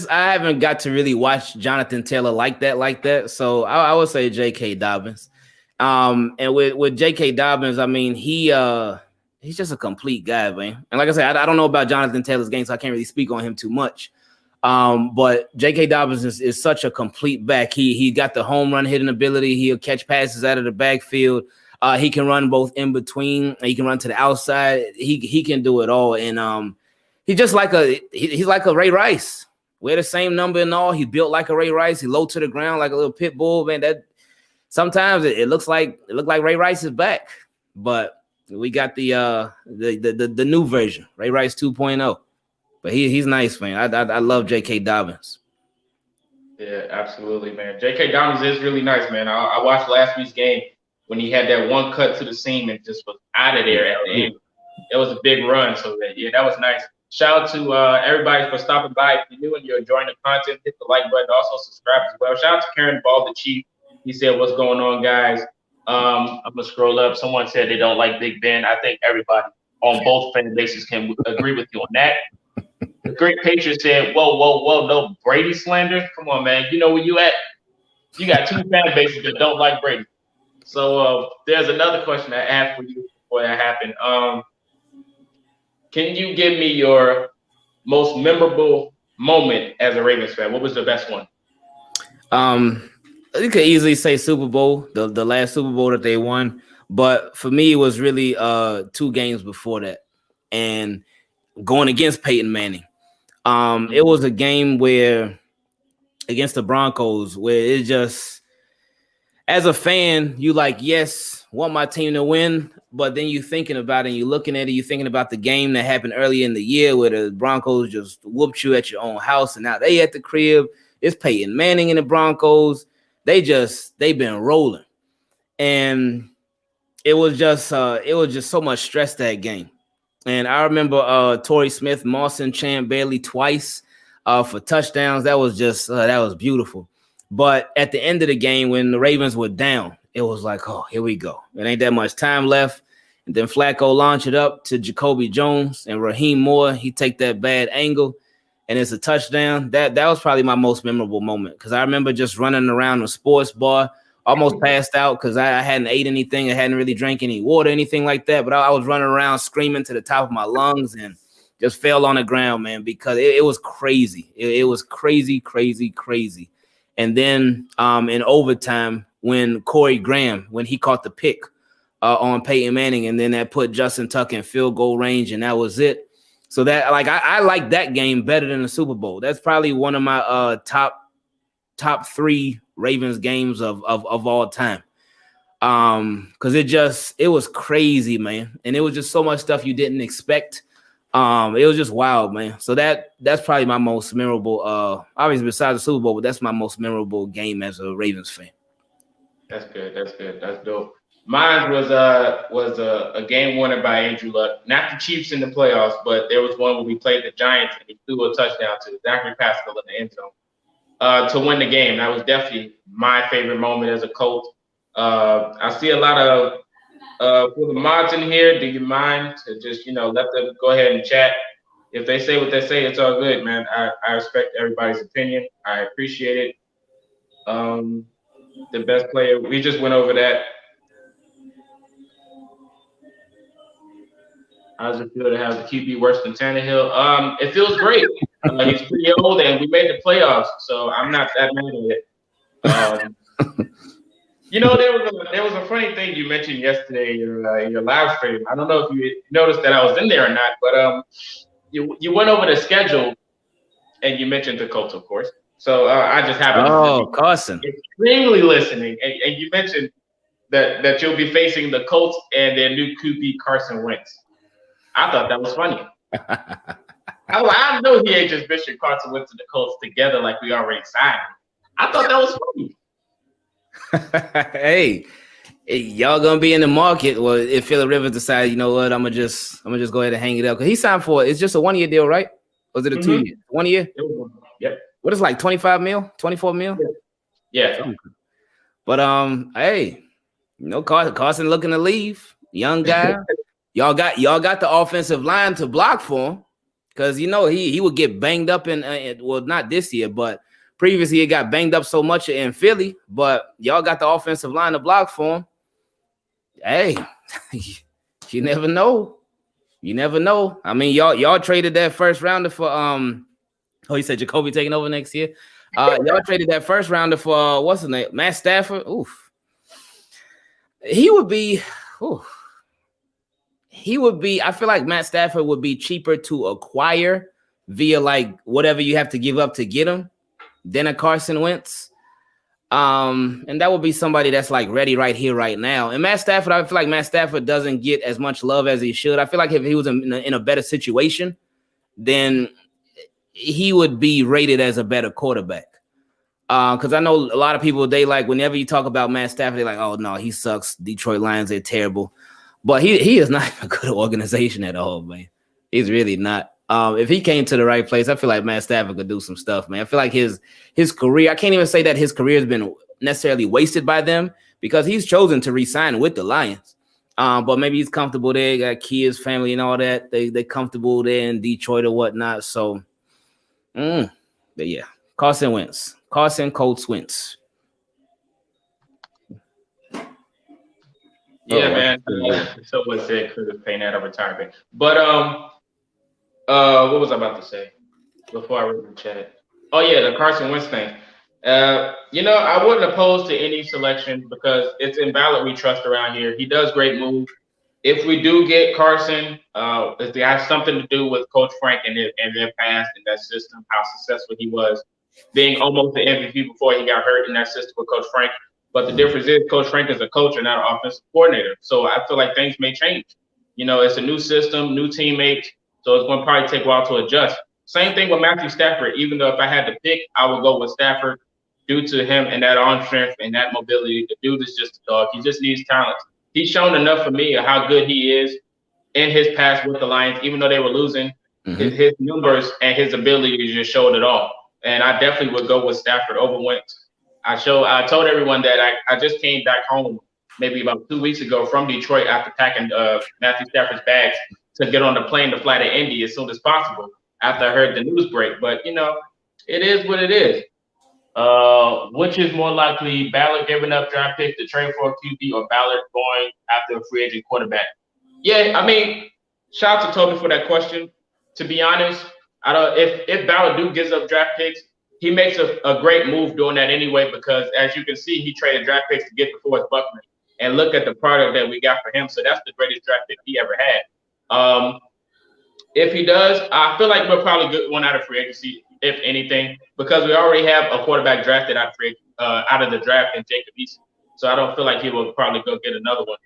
I haven't got to really watch Jonathan Taylor like that. So I would say J.K. Dobbins. And with J.K. Dobbins, I mean, he's just a complete guy, man. And like I said, I don't know about Jonathan Taylor's game, so I can't really speak on him too much. But J.K. Dobbins is such a complete back. He got the home run hitting ability. He'll catch passes out of the backfield. He can run both in between. He can run to the outside. He can do it all. And he's just like he's like a Ray Rice. We're the same number and all. He's built like a Ray Rice. He low to the ground like a little pit bull, man. That sometimes it looked like Ray Rice is back, but we got the new version, Ray Rice 2.0. But he's nice, man. I love J.K. Dobbins. Yeah, absolutely, man. J.K. Dobbins is really nice, man. I watched last week's game when he had that one cut to the seam and just was out of there at the end. It was a big run, so that was nice. Shout out to everybody for stopping by. If you're new and you're enjoying the content, hit the like button. Also subscribe as well. Shout out to Karen Ball, the Chief. He said, "What's going on, guys?" I'm gonna scroll up. Someone said they don't like Big Ben. I think everybody on both fan bases can agree with you on that. The Great Patriot said, whoa, no Brady slander. Come on, man. You know where you at? You got two fan bases that don't like Brady. So there's another question I asked for you before that happened. Can you give me your most memorable moment as a Ravens fan? What was the best one? You could easily say Super Bowl, the last Super Bowl that they won. But for me, it was really 2 games before that. And going against Peyton Manning. It was a game where against the Broncos where it just, as a fan, you like, yes, want my team to win, but then you thinking about it and you looking at it, you thinking about the game that happened earlier in the year where the Broncos just whooped you at your own house, and now they at the crib. It's Peyton Manning and the Broncos. They've been rolling, and it was just so much stress that game. And I remember Torrey Smith, Mawson Champ Bailey twice for touchdowns. That was just that was beautiful. But at the end of the game, when the Ravens were down, it was like, oh, here we go. It ain't that much time left. And then Flacco launched it up to Jacoby Jones and Raheem Moore. He take that bad angle, and it's a touchdown. That was probably my most memorable moment because I remember just running around the sports bar, almost passed out because I hadn't ate anything. I hadn't really drank any water, anything like that. But I was running around screaming to the top of my lungs and just fell on the ground, man, because it was crazy. It was crazy. And then in overtime, when Corey Graham, when he caught the pick on Peyton Manning, and then that put Justin Tucker in field goal range, and that was it. So that, like, I like that game better than the Super Bowl. That's probably one of my top 3 Ravens games of all time. Because it was crazy, man. And it was just so much stuff you didn't expect. It was just wild, man. So that's probably my most memorable, obviously besides the Super Bowl, but that's my most memorable game as a Ravens fan. That's good. That's dope. Mine was a game winner by Andrew Luck. Not the Chiefs in the playoffs, but there was one where we played the Giants and he threw a touchdown to Zachary Pascal in the end zone to win the game. That was definitely my favorite moment as a Colt. I see a lot of for the mods in here. Do you mind to just let them go ahead and chat? If they say what they say, it's all good, man. I respect everybody's opinion. I appreciate it. The best player, we just went over that. How does it feel to have the QB worse than Tannehill? It feels great. He's pretty old, and we made the playoffs, so I'm not that mad at it. There was a funny thing you mentioned yesterday in your live stream. I don't know if you noticed that I was in there or not, but you went over the schedule, and you mentioned the Colts, of course. So I just happened to be Carson extremely listening, and you mentioned that you'll be facing the Colts and their new QB Carson Wentz. I thought that was funny. I know he ain't just Bishop Carson Wentz and the Colts together like we already signed. I thought that was funny. Hey, y'all gonna be in the market. Well, if Phillip Rivers decides, you know what, I'm gonna just go ahead and hang it up because he signed for it's just a 1 year deal, right? Or was it a 2 year? 1 year? Yep. What is like 25 mil, 24 mil? Yeah. But hey, you know, Carson looking to leave, young guy. y'all got the offensive line to block for him because you know he would get banged up in well, not this year, but previously he got banged up so much in Philly. But y'all got the offensive line to block for him. Hey, you never know. You never know. I mean, y'all traded that first rounder for you said Jacoby taking over next year. Y'all traded that first rounder for what's his name? Matt Stafford. Oof. He would be. I feel like Matt Stafford would be cheaper to acquire via like whatever you have to give up to get him than a Carson Wentz. And that would be somebody that's like ready right here, right now. And Matt Stafford, I feel like Matt Stafford doesn't get as much love as he should. I feel like if he was in a better situation, then he would be rated as a better quarterback. Because I know a lot of people, they like whenever you talk about Matt Stafford, they're like, oh no, he sucks. Detroit Lions, they're terrible. But he is not a good organization at all, man. He's really not. If he came to the right place, I feel like Matt Stafford could do some stuff, man. I feel like his career, I can't even say that his career has been necessarily wasted by them because he's chosen to re-sign with the Lions. But maybe he's comfortable there, got kids, family, and all that. They're comfortable there in Detroit or whatnot. So, but yeah, Carson Wentz. Carson Colts Wentz. Yeah, man. Someone said Curtis Payne out of retirement. But what was I about to say before I read the chat? Oh yeah, the Carson Wentz thing. You know, I wouldn't oppose to any selection because it's invalid we trust around here. He does great moves. If we do get Carson, it has something to do with Coach Frank and their past in that system, how successful he was, being almost the MVP before he got hurt in that system with Coach Frank. But the difference is Coach Frank is a coach and not an offensive coordinator. So I feel like things may change. You know, it's a new system, new teammates. So it's going to probably take a while to adjust. Same thing with Matthew Stafford. Even though if I had to pick, I would go with Stafford due to him and that arm strength and that mobility. The dude is just a dog. He just needs talent. He's shown enough for me of how good he is in his past with the Lions, even though they were losing. His numbers and his ability just showed it all. And I definitely would go with Stafford over Wentz. I told everyone that I just came back home maybe about 2 weeks ago from Detroit after packing Matthew Stafford's bags to get on the plane to fly to Indy as soon as possible after I heard the news break. But, you know, it is what it is. Which is more likely, Ballard giving up draft picks to trade for a QB or Ballard going after a free agent quarterback? Yeah, I mean, shout out to Toby for that question. To be honest, if Ballard gives up draft picks, he makes a great move doing that anyway, because as you can see, he traded draft picks to get DeForest Buckner. And look at the product that we got for him. So that's the greatest draft pick he ever had. If he does, I feel like we'll probably get one out of free agency, if anything, because we already have a quarterback drafted out of the draft in Jacob Eason. So I don't feel like he will probably go get another one.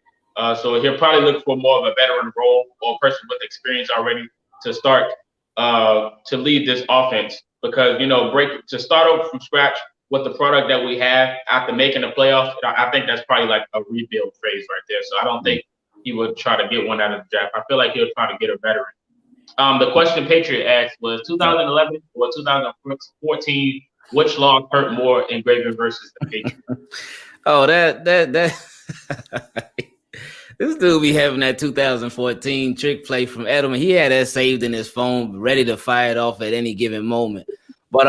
So he'll probably look for more of a veteran role or a person with experience already to start to lead this offense. Because, you know, to start over from scratch with the product that we have after making the playoffs, I think that's probably like a rebuild phase right there. So I don't think he would try to get one out of the draft. I feel like he'll try to get a veteran. The question Patriot asked was 2011 or 2014, which loss hurt more in Graven versus the Patriots? Oh, that this dude be having that 2014 trick play from Edelman. He had that saved in his phone, ready to fire it off at any given moment. But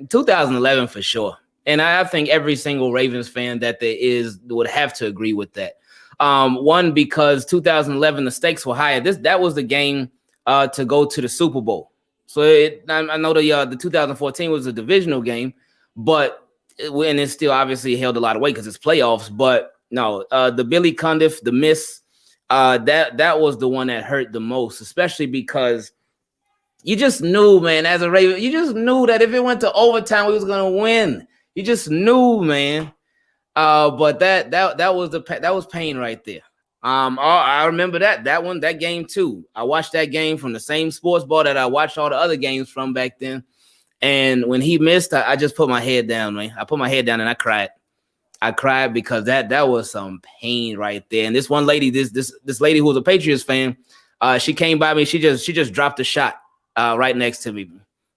2011 for sure. And I think every single Ravens fan that there is would have to agree with that. One, because 2011, the stakes were higher. That was the game to go to the Super Bowl. So I know the 2014 was a divisional game, but it still obviously held a lot of weight because it's playoffs. But no, the Billy Cundiff, the miss, that was the one that hurt the most, especially because you just knew, man, as a Raven, you just knew that if it went to overtime, we was gonna win. You just knew, man. But that was pain right there. I remember that game too. I watched that game from the same sports bar that I watched all the other games from back then. And when he missed, I just put my head down, man. I put my head down and I cried. I cried because that was some pain right there. And this one lady, this lady who was a Patriots fan, she came by me. She just dropped a shot right next to me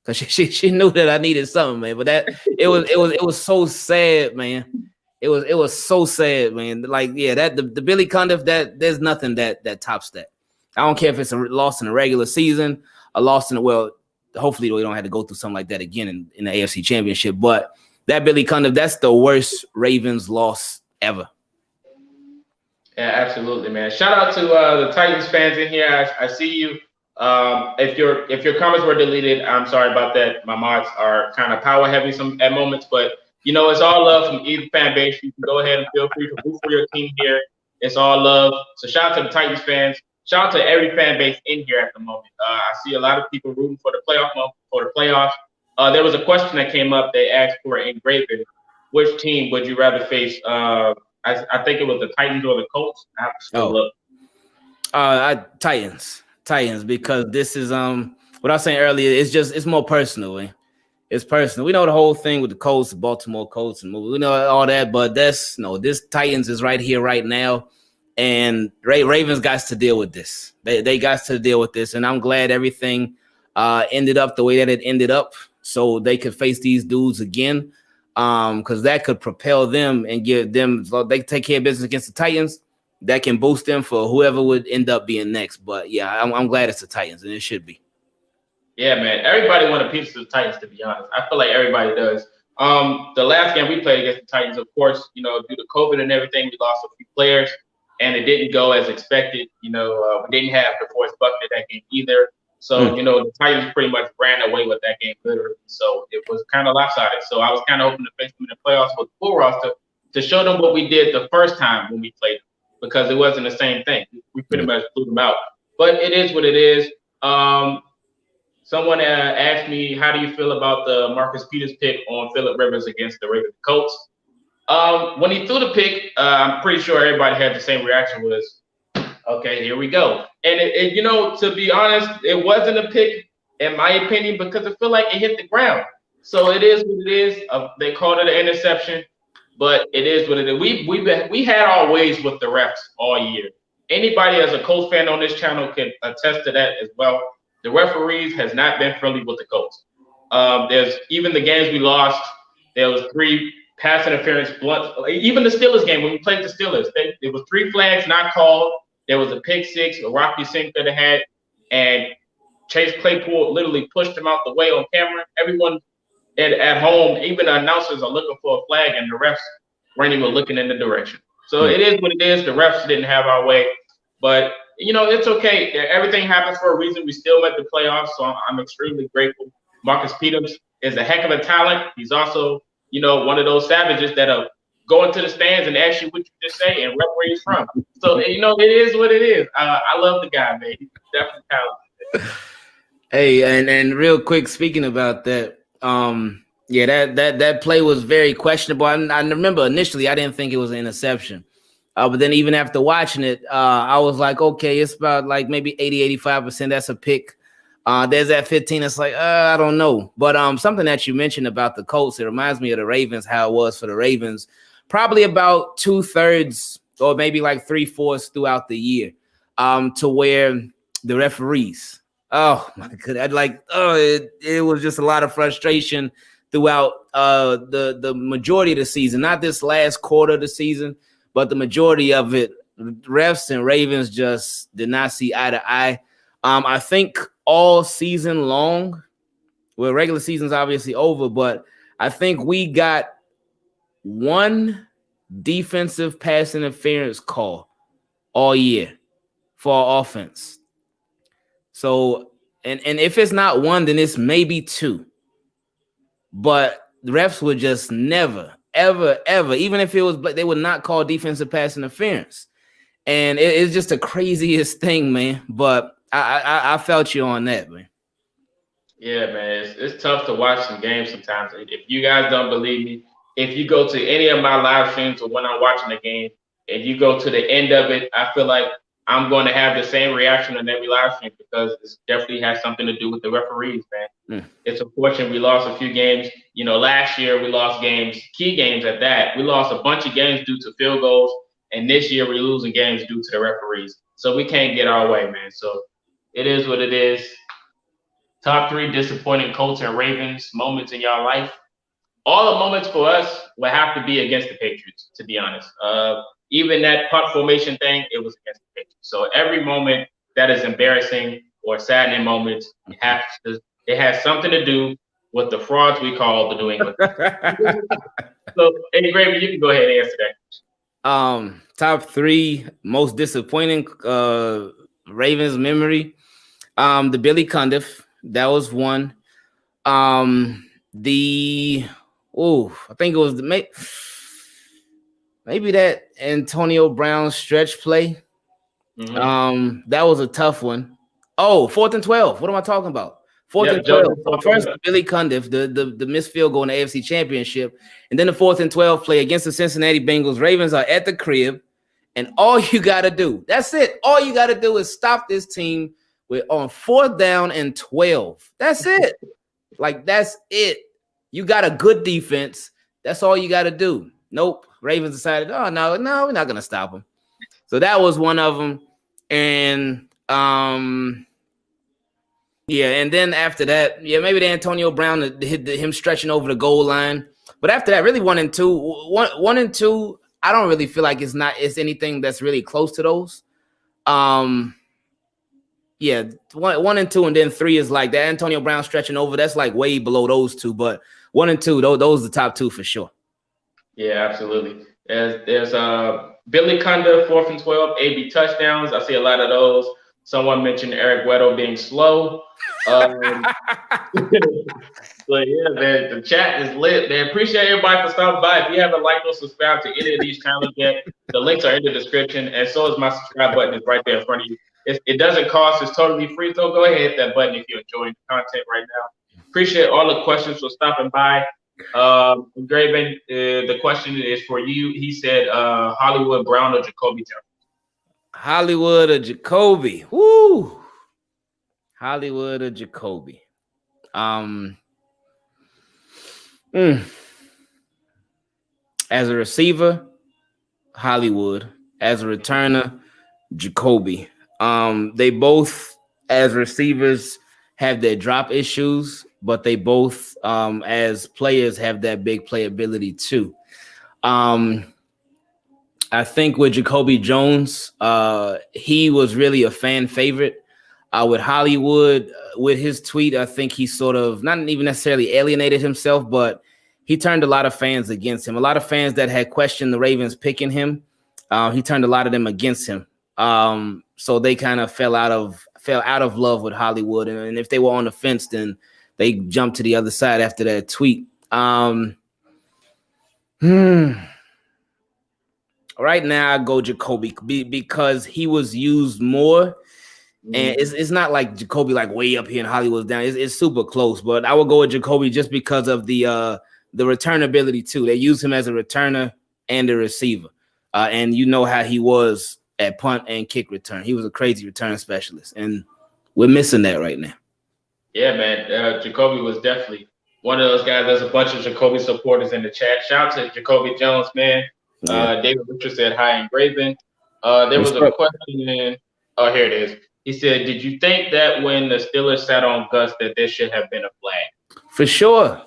because she knew that I needed something, man. But it was so sad, man. It was so sad, man. Like, yeah, that the Billy Cundiff, that there's nothing that tops that. I don't care if it's a loss in the regular season, a loss in the, well, hopefully we don't have to go through something like that again in the AFC Championship. But that Billy Cundiff, that's the worst Ravens loss ever. Yeah, absolutely, man. Shout out to the Titans fans in here. I see you. If your comments were deleted, I'm sorry about that. My mods are kind of power heavy some at moments, but it's all love from either fan base. You can go ahead and feel free to root for your team here. It's all love. So shout out to the Titans fans. Shout out to every fan base in here at the moment. I see a lot of people rooting for the playoffs. There was a question that came up. They asked for engraving. Which team would you rather face? I think it was the Titans or the Colts. I have to still look. Titans, because this is what I was saying earlier. It's more personal. Eh? It's personal. We know the whole thing with the Colts, the Baltimore Colts, and we know all that. But this Titans is right here, right now, and Ravens got to deal with this. They got to deal with this, and I'm glad everything ended up the way that it ended up, so they could face these dudes again. Because that could propel them and give them, they take care of business against the Titans. That can boost them for whoever would end up being next. But yeah, I'm glad it's the Titans, and it should be. Yeah, man. Everybody wanted a piece of the Titans, to be honest. I feel like everybody does. The last game we played against the Titans, of course, due to COVID and everything, we lost a few players, and it didn't go as expected. We didn't have DeForest Buckner that game either. So, the Titans pretty much ran away with that game, literally. So it was kind of lopsided. So I was kind of hoping to face them in the playoffs with the full roster to show them what we did the first time when we played them, because it wasn't the same thing. We pretty much blew them out. But it is what it is. Someone asked me, how do you feel about the Marcus Peters pick on Phillip Rivers against the Ravens Colts? When he threw the pick, I'm pretty sure everybody had the same reaction, was, okay, here we go. And to be honest, it wasn't a pick, in my opinion, because I feel like it hit the ground. So it is what it is. They called it an interception, but it is what it is. We had our ways with the refs all year. Anybody as a Colts fan on this channel can attest to that as well. The referees has not been friendly with the Colts. There's even the games we lost. There was 3 pass interference blunts. Even the Steelers game when we played the Steelers, there was 3 flags not called. There was a pick six, a Rocky Sink that they had, and Chase Claypool literally pushed him out the way on camera. Everyone at home, even the announcers, are looking for a flag, and the refs weren't even looking in the direction. So it is what it is. The refs didn't have our way, but it's okay. Everything happens for a reason. We still made the playoffs, so I'm extremely grateful. Marcus Peters is a heck of a talent. He's also, one of those savages that are go into the stands and ask you what you just say and rep where he's from. So, it is what it is. I love the guy, man. He's definitely talented. Hey, and real quick, speaking about that, that play was very questionable. I remember initially I didn't think it was an interception. But then even after watching it, I was like, okay, it's about like maybe 85% that's a pick. There's that 15. It's like, I don't know. But something that you mentioned about the Colts, it reminds me of the Ravens, how it was for the Ravens. Probably about 2/3 or maybe like 3/4 throughout the year, to where the referees, oh my goodness, it was just a lot of frustration throughout the majority of the season, not this last quarter of the season, but the majority of it. Refs and Ravens just did not see eye to eye. I think all season long, well, regular season's obviously over, but I think we got one defensive pass interference call all year for our offense. So, and if it's not one, then it's maybe 2. But the refs would just never, ever, even if it was, they would not call defensive pass interference. And it's just the craziest thing, man. But I felt you on that, man. Yeah, man. It's tough to watch some games sometimes. If you guys don't believe me, if you go to any of my live streams or when I'm watching the game, and you go to the end of it, I feel like I'm going to have the same reaction on every live stream because it definitely has something to do with the referees, man. It's unfortunate we lost a few games. You know, last year we lost games, key games at that. We lost a bunch of games due to field goals, and this year we're losing games due to the referees. So we can't get our way, man. So it is what it is. Top 3 disappointing Colts and Ravens moments in your life. All the moments for us would have to be against the Patriots, to be honest. Even that punt formation thing, it was against the Patriots. So every moment that is embarrassing or saddening moments, it has something to do with the frauds we call the New England. So, hey, Gravy, you can go ahead and answer that. Top 3 most disappointing Ravens memory. The Billy Cundiff, that was one. I think it was maybe that Antonio Brown stretch play. That was a tough one. 4th and 12. What am I talking about? 4th and 12. First, Billy Cundiff, the missed field goal in the AFC Championship, and then the 4th and 12 play against the Cincinnati Bengals. Ravens are at the crib, and all you got to do, that's it. All you got to do is stop this team on 4th down and 12. That's it. Like, that's it. You got a good defense. That's all you got to do. Nope. Ravens decided, no, we're not going to stop them. So that was one of them. And, and then after that, maybe the Antonio Brown hit him stretching over the goal line. But after that, really 1 and 2, I don't really feel like it's anything that's really close to those. 1 and 2, and then 3 is like that Antonio Brown stretching over. That's like way below those 2, but 1 and 2, those are the top 2 for sure. Yeah, absolutely. There's Billy Cundiff, 4th and 12, AB touchdowns. I see a lot of those. Someone mentioned Eric Weddle being slow. But yeah, man, the chat is lit. Man, appreciate everybody for stopping by. If you haven't liked or subscribed to any of these channels yet, the links are in the description, and so is my subscribe button is right there in front of you. It doesn't cost. It's totally free. So go ahead and hit that button if you're enjoying the content right now. Appreciate all the questions for stopping by. Graven, the question is for you. He said Hollywood Brown or Jacoby Jones. Hollywood or Jacoby. Woo! Hollywood or Jacoby. As a receiver, Hollywood. As a returner, Jacoby. They both, as receivers, have their drop issues, but they both, as players, have that big playability too. I think with Jacoby Jones, he was really a fan favorite. With Hollywood, with his tweet, I think he sort of not even necessarily alienated himself, but he turned a lot of fans against him. A lot of fans that had questioned the Ravens picking him, he turned a lot of them against him. So they kind of fell out of love with Hollywood, and if they were on the fence, then they jumped to the other side after that tweet. Right now, I go Jacoby because he was used more, and it's not like Jacoby like way up here and Hollywood's down. It's super close, but I would go with Jacoby just because of the return ability too. They use him as a returner and a receiver, and you know how he was at punt and kick return. He was a crazy return specialist, and we're missing that right now. Yeah, man. Jacoby was definitely one of those guys. There's a bunch of Jacoby supporters in the chat. Shout out to Jacoby Jones, man. David Richard said hi and Graven. There was a question. Oh, here it is. He said, did you think that when the Steelers sat on Gus that there should have been a flag? For sure.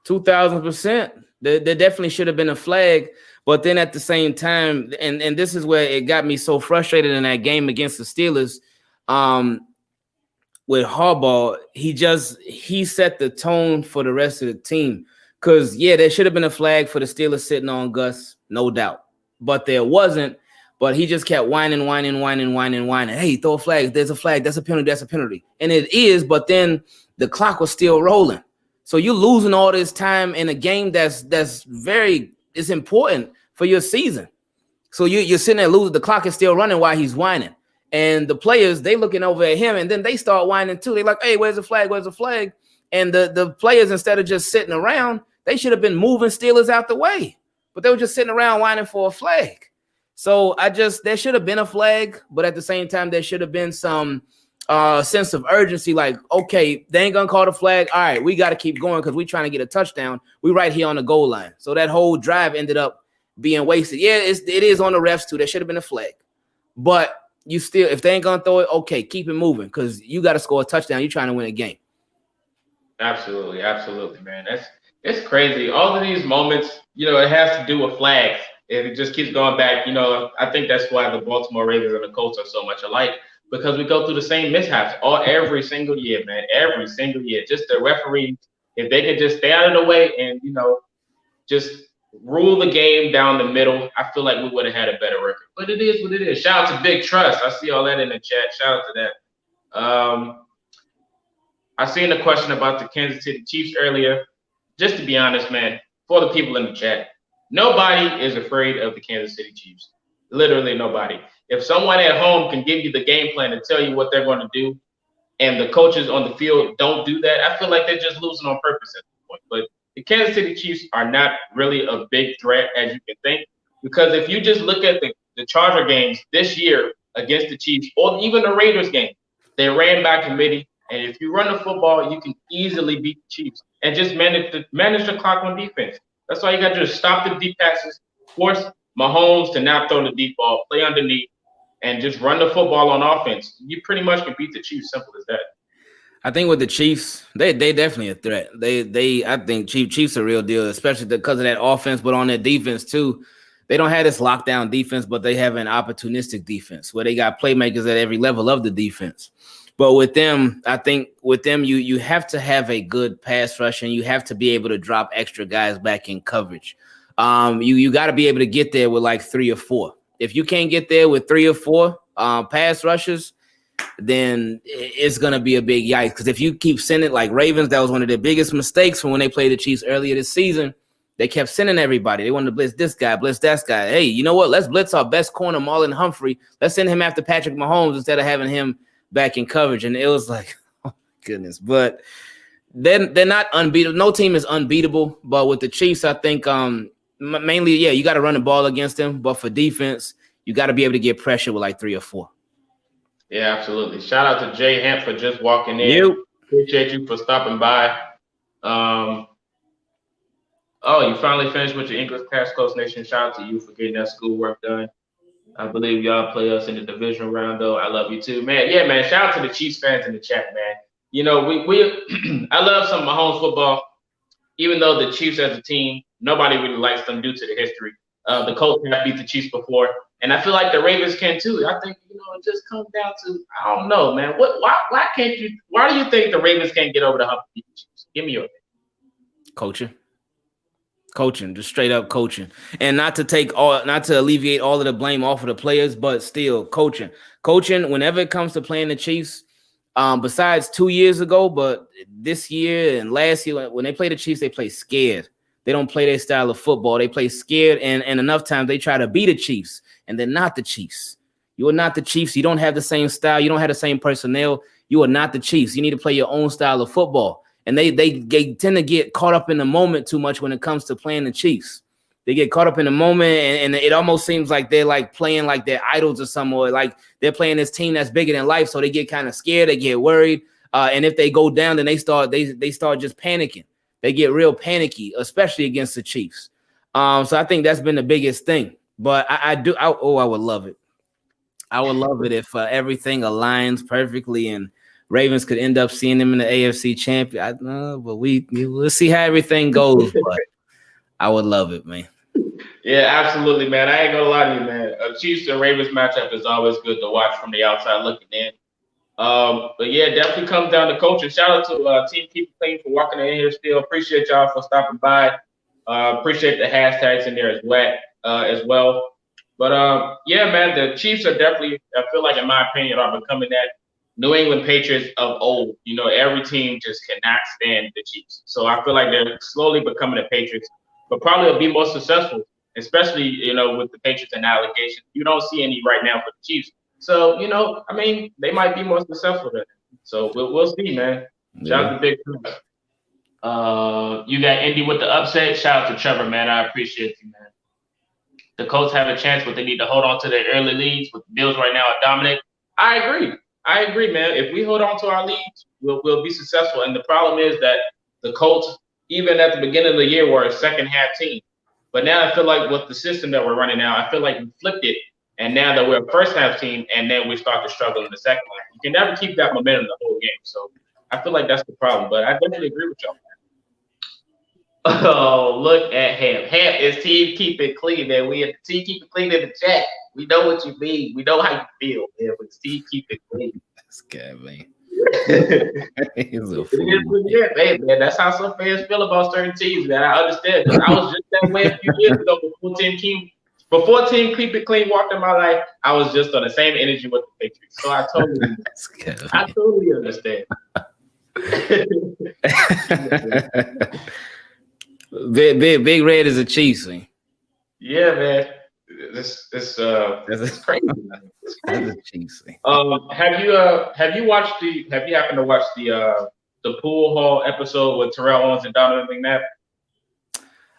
2,000%. There definitely should have been a flag. But then at the same time, and this is where it got me so frustrated in that game against the Steelers, with Harbaugh, he set the tone for the rest of the team. Because, there should have been a flag for the Steelers sitting on Gus, no doubt. But there wasn't. But he just kept whining. Hey, throw a flag. There's a flag. That's a penalty. That's a penalty. And it is, but then the clock was still rolling. So you're losing all this time in a game that's it's important for your season. So you're sitting there losing. The clock is still running while he's whining. And the players, they looking over at him, and then they start whining too. They're like, hey, where's the flag? Where's the flag? And the players, instead of just sitting around, They should have been moving Steelers out the way, but they were just sitting around whining for a flag. So there should have been a flag, but at the same time, there should have been some sense of urgency. Like, okay, they ain't gonna call the flag. All right, we got to keep going because we're trying to get a touchdown. We right here on the goal line. So that whole drive ended up being wasted. Yeah, it is on the refs too. There should have been a flag, but you still, if they ain't gonna throw it, okay, keep it moving because you got to score a touchdown. You're trying to win a game. Absolutely, man. It's crazy. All of these moments, it has to do with flags. It just keeps going back. I think that's why the Baltimore Ravens and the Colts are so much alike, because we go through the same mishaps every single year, man. Every single year. Just the referees, if they could just stay out of the way and just rule the game down the middle, I feel like we would have had a better record. But it is what it is. Shout out to Big Trust. I see all that in the chat. Shout out to that. I seen a question about the Kansas City Chiefs earlier. Just to be honest, man, for the people in the chat, nobody is afraid of the Kansas City Chiefs. Literally nobody. If someone at home can give you the game plan and tell you what they're going to do, and the coaches on the field don't do that, I feel like they're just losing on purpose at this point. But the Kansas City Chiefs are not really a big threat as you can think, because if you just look at the Charger games this year against the Chiefs, or even the Raiders game, they ran by committee. And if you run the football, you can easily beat the Chiefs and just manage the clock on defense. That's all you got to do is stop the deep passes, force Mahomes to not throw the deep ball, play underneath, and just run the football on offense. You pretty much can beat the Chiefs. Simple as that. I think with the Chiefs, they definitely a threat. I think Chiefs are a real deal, especially because of that offense, but on their defense too. They don't have this lockdown defense, but they have an opportunistic defense where they got playmakers at every level of the defense. But with them, I think you have to have a good pass rush, and you have to be able to drop extra guys back in coverage. You got to be able to get there with like 3 or 4. If you can't get there with 3 or 4 pass rushes, then it's going to be a big yikes. Because if you keep sending, like Ravens, that was one of their biggest mistakes from when they played the Chiefs earlier this season. They kept sending everybody. They wanted to blitz this guy, blitz that guy. Hey, you know what? Let's blitz our best corner, Marlon Humphrey. Let's send him after Patrick Mahomes instead of having him back in coverage. And it was like, oh goodness. But they're not unbeatable. No team is unbeatable. But with the Chiefs, I think mainly, you got to run the ball against them. But for defense, you got to be able to get pressure with like 3 or 4. Yeah, absolutely. Shout out to Jay Hamp for just walking in. Appreciate you for stopping by. You finally finished with your English class, Coach Nation. Shout out to you for getting that schoolwork done. I believe y'all play us in the division round, though. I love you too, man. Yeah, man. Shout out to the Chiefs fans in the chat, man. We I love some Mahomes football, even though the Chiefs as a team, nobody really likes them due to the history. The Colts have beat the Chiefs before, and I feel like the Ravens can too. I think it just comes down to, I don't know, man. Why do you think the Ravens can't get over the hump of the Chiefs? Give me your opinion. Coaching, just straight up coaching, and not to alleviate all of the blame off of the players, but still coaching. Whenever it comes to playing the Chiefs, besides 2 years ago, but this year and last year, when they play the Chiefs, they play scared. They don't play their style of football. They play scared, and enough times they try to beat the Chiefs, and they're not the Chiefs. You are not the Chiefs. You don't have the same style. You don't have the same personnel. You are not the Chiefs. You need to play your own style of football. And they tend to get caught up in the moment too much when it comes to playing the Chiefs. They get caught up in the moment, and it almost seems like they're like playing like they're idols or something, or like they're playing this team that's bigger than life. So they get kind of scared. They get worried. And if they go down, then they start just panicking. They get real panicky, especially against the Chiefs. So I think that's been the biggest thing. But I would love it. I would love it if everything aligns perfectly and Ravens could end up seeing them in the AFC champion. But we'll see how everything goes. But I would love it, man. Yeah, absolutely, man. I ain't gonna lie to you, man. A Chiefs and Ravens matchup is always good to watch from the outside looking in. But yeah, it definitely comes down to coaching. Shout out to Team Keep It Clean for walking in here still. Appreciate y'all for stopping by. Appreciate the hashtags in there as well. But yeah, man, the Chiefs are definitely, I feel like, in my opinion, are becoming that New England Patriots of old. Every team just cannot stand the Chiefs. So I feel like they're slowly becoming the Patriots, but probably will be more successful, especially, with the Patriots and allegations. You don't see any right now for the Chiefs. So, they might be more successful than them. So we'll see, man. Shout out to Big Trust. You got Indy with the upset. Shout out to Trevor, man. I appreciate you, man. The Colts have a chance, but they need to hold on to their early leads. With the Bills right now are dominant. I agree, man. If we hold on to our leads, we'll be successful. And the problem is that the Colts, even at the beginning of the year, were a second half team. But now I feel like with the system that we're running now, I feel like we flipped it. And now that we're a first half team, and then we start to struggle in the second half. You can never keep that momentum the whole game. So I feel like that's the problem. But I definitely agree with y'all. Oh, look at him. Ham is team keep it clean, man. We at the team keep it clean in the chat. We know what you mean. We know how you feel, man. But team keep it clean. That's good, man. He's a fool. Hey, man, that's how some fans feel about certain teams, man. I understand. I was just that way a few years ago before Team Keep It Clean walked in my life. I was just on the same energy with the Patriots. So I totally understand. Big Red is a Chiefs fan. Yeah, man. It's crazy. It's crazy. A Chiefs fan. Have you happened to watch the pool hall episode with Terrell Owens and Donovan McNabb?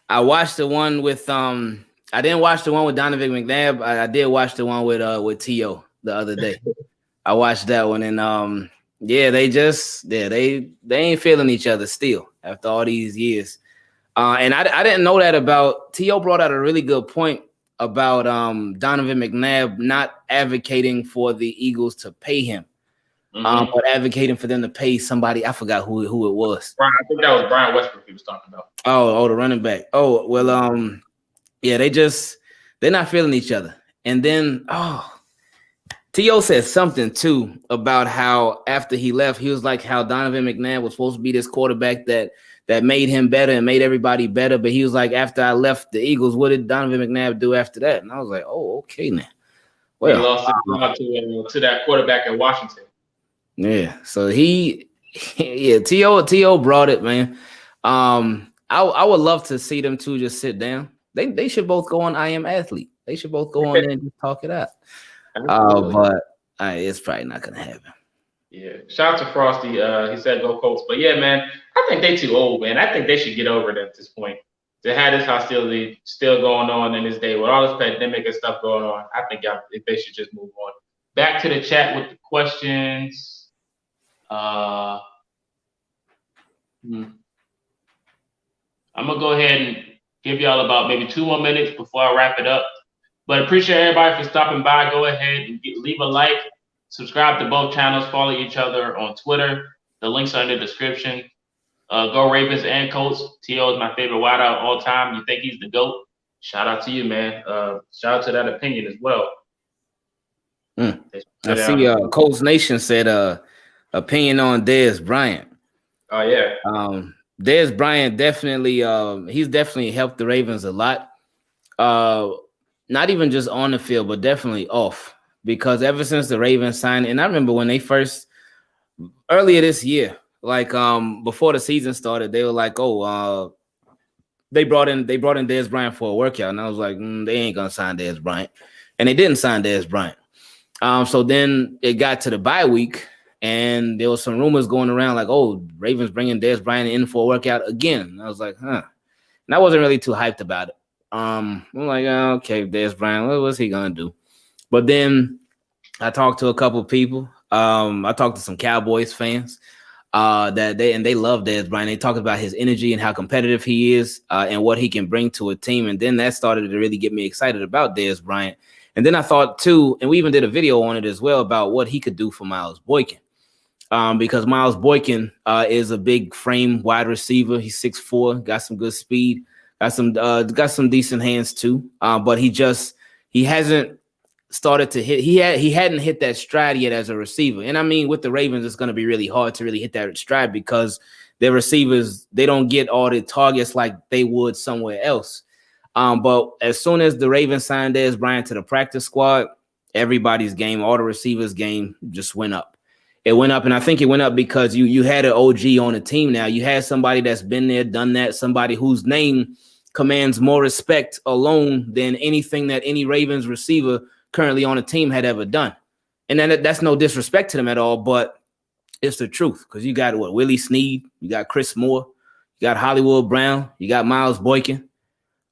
I watched the one with I didn't watch the one with Donovan McNabb. I did watch the one with T.O. the other day. I watched that one, and they ain't feeling each other still after all these years. And I didn't know that about T.O. brought out a really good point about Donovan McNabb not advocating for the Eagles to pay him, but advocating for them to pay somebody. I forgot who it was. I think that was Brian Westbrook he was talking about. Oh, the running back. Oh, well, yeah, they're not feeling each other. And then, T.O. said something too about how after he left, he was like how Donovan McNabb was supposed to be this quarterback that made him better and made everybody better. But he was like, after I left the Eagles, what did Donovan McNabb do after that? And I was like, oh, okay now. Well, he lost to that quarterback in Washington. Yeah. So T.O. brought it, man. I would love to see them two just sit down. They should both go on I Am Athlete. They should both go on there and just talk it out. But it's probably not going to happen. Yeah. Shout out to Frosty. He said go Colts. But yeah, man, I think they too old, man. I think they should get over it at this point. To have this hostility still going on in this day with all this pandemic and stuff going on, I think they should just move on. Back to the chat with the questions. I'm going to go ahead and give y'all about maybe 2 more minutes before I wrap it up. But appreciate everybody for stopping by. Go ahead and leave a like. Subscribe to both channels. Follow each other on Twitter. The links are in the description. Go Ravens and Colts. T.O. is my favorite wideout of all time. You think he's the GOAT? Shout out to you, man. Shout out to that opinion as well. I see Colts Nation said opinion on Dez Bryant. Oh, yeah. Dez Bryant definitely he's definitely helped the Ravens a lot. Not even just on the field, but definitely off. Because ever since the Ravens signed, and I remember when they first earlier this year, like before the season started, they were like, they brought in Dez Bryant for a workout, and I was like, they ain't gonna sign Dez Bryant, and they didn't sign Dez Bryant. So then it got to the bye week, and there was some rumors going around like, Ravens bringing Dez Bryant in for a workout again. And I was like, And I wasn't really too hyped about it. I'm like, okay, Dez Bryant, what's he gonna do? But then I talked to a couple of people. I talked to some Cowboys fans they love Dez Bryant. They talked about his energy and how competitive he is and what he can bring to a team. And then that started to really get me excited about Dez Bryant. And then I thought too, and we even did a video on it as well about what he could do for Miles Boykin. Because Miles Boykin is a big frame wide receiver. He's 6'4", got some good speed, got some decent hands too. But he hasn't started to hit. He hadn't hit that stride yet as a receiver. And I mean, with the Ravens, it's going to be really hard to really hit that stride because their receivers, they don't get all the targets like they would somewhere else. But as soon as the Ravens signed Dez Bryant to the practice squad, everybody's game, all the receivers' game just went up. It went up, and I think it went up because you had an OG on the team now. You had somebody that's been there, done that, somebody whose name commands more respect alone than anything that any Ravens receiver currently on the team had ever done. And then that's no disrespect to them at all, but it's the truth because you got Willie Snead, you got Chris Moore, you You got Hollywood Brown. You got Miles Boykin.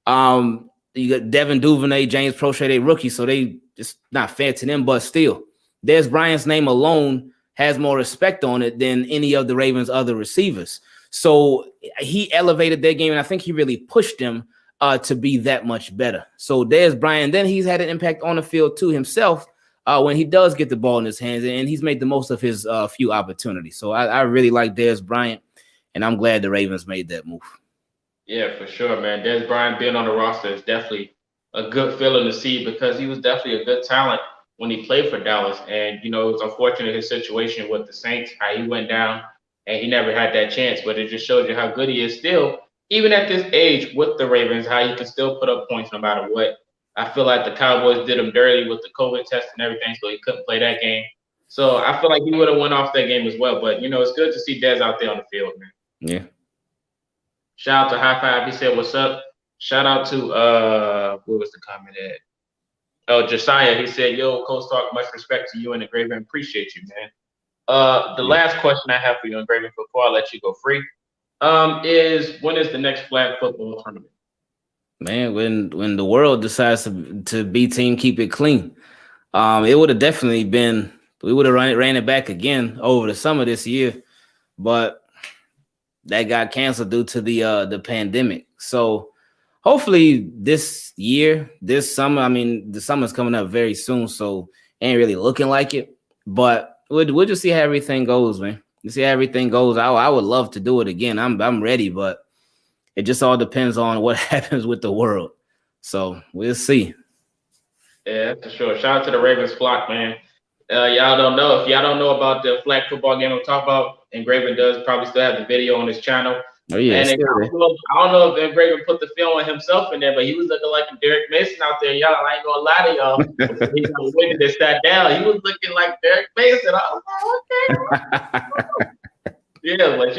You got Devin Duvernay, James Prochet, they rookies, so they just not fair to them, but still, Dez Bryant's name alone has more respect on it than any of the Ravens' other receivers. So he elevated their game, and I think he really pushed them to be that much better. So Dez Bryant, then he's had an impact on the field too himself when he does get the ball in his hands, and he's made the most of his few opportunities. So I really like Dez Bryant, and I'm glad the Ravens made that move. Yeah, for sure, man. Dez Bryant being on the roster is definitely a good feeling to see because he was definitely a good talent when he played for Dallas. And, you know, it was unfortunate his situation with the Saints, how he went down and he never had that chance. But it just shows you how good he is still, even at this age with the Ravens, how he can still put up points no matter what. I feel like the Cowboys did him dirty with the COVID test and everything, so he couldn't play that game. So I feel like he would have went off that game as well. But, you know, it's good to see Dez out there on the field, man. Yeah. Shout out to High Five. He said, "What's up?" Shout out to what was the comment at? Oh, Josiah. He said, "Yo, Coach Talk, much respect to you and Engraven. Appreciate you, man." The last question I have for you, Engraven, before I let you go free, is when is the next flag football tournament? Man, when the world decides to be team keep it clean, it would have definitely been. We would have ran it back again over the summer this year, but that got canceled due to the pandemic. So hopefully this year, this summer, I mean, the summer's coming up very soon, so ain't really looking like it. But we'll just see how everything goes, man. You see how everything goes. I would love to do it again. I'm ready, but it just all depends on what happens with the world. So we'll see. Yeah, for sure. Shout out to the Ravens flock, man. Y'all don't know. If y'all don't know about the flag football game I'm talking about, Engraven does probably still have the video on his channel. Oh, yeah. And I don't know if Engraven put the film on himself in there, but he was looking like a Derek Mason out there, y'all. I ain't gonna lie to y'all. He's waiting to sat down. He was looking like Derek Mason. I was like, okay. Yeah, but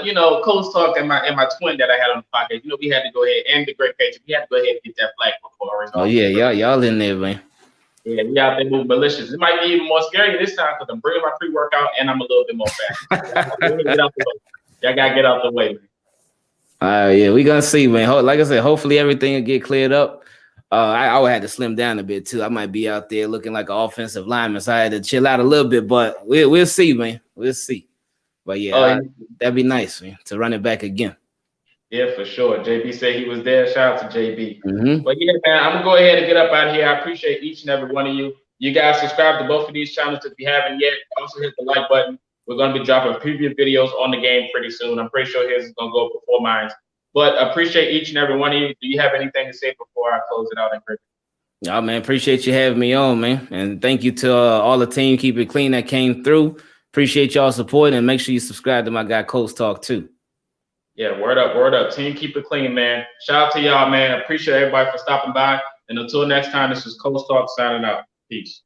you know, Coach Talk and my twin that I had on the podcast, you know, we had to go ahead, and the great Patriot, we had to go ahead and get that flag football. Oh yeah, y'all in there, man. Yeah, we out there moving malicious. It might be even more scary this time because I'm bringing my pre-workout and I'm a little bit more fast. Y'all gotta get out the way, man. Yeah, we gonna see, man. Like I said, hopefully everything will get cleared up. I would have to slim down a bit too. I might be out there looking like an offensive lineman, so I had to chill out a little bit. But we'll see, man. We'll see. But yeah, that'd be nice, man, to run it back again. Yeah, for sure. JB said he was there. Shout out to JB. Mm-hmm. But yeah, man, I'm gonna go ahead and get up out of here. I appreciate each and every one of you. You guys subscribe to both of these channels if you haven't yet. Also hit the like button. We're gonna be dropping preview videos on the game pretty soon. I'm pretty sure his is gonna go before mine. But appreciate each and every one of you. Do you have anything to say before I close it out? Yeah, man, appreciate you having me on, man. And thank you to all the team Keep It Clean that came through. Appreciate y'all support, and make sure you subscribe to my guy Coach Talk too. Yeah, word up. Team Keep It Clean, man. Shout out to y'all, man. Appreciate everybody for stopping by. And until next time, this is Coach Talk signing out. Peace.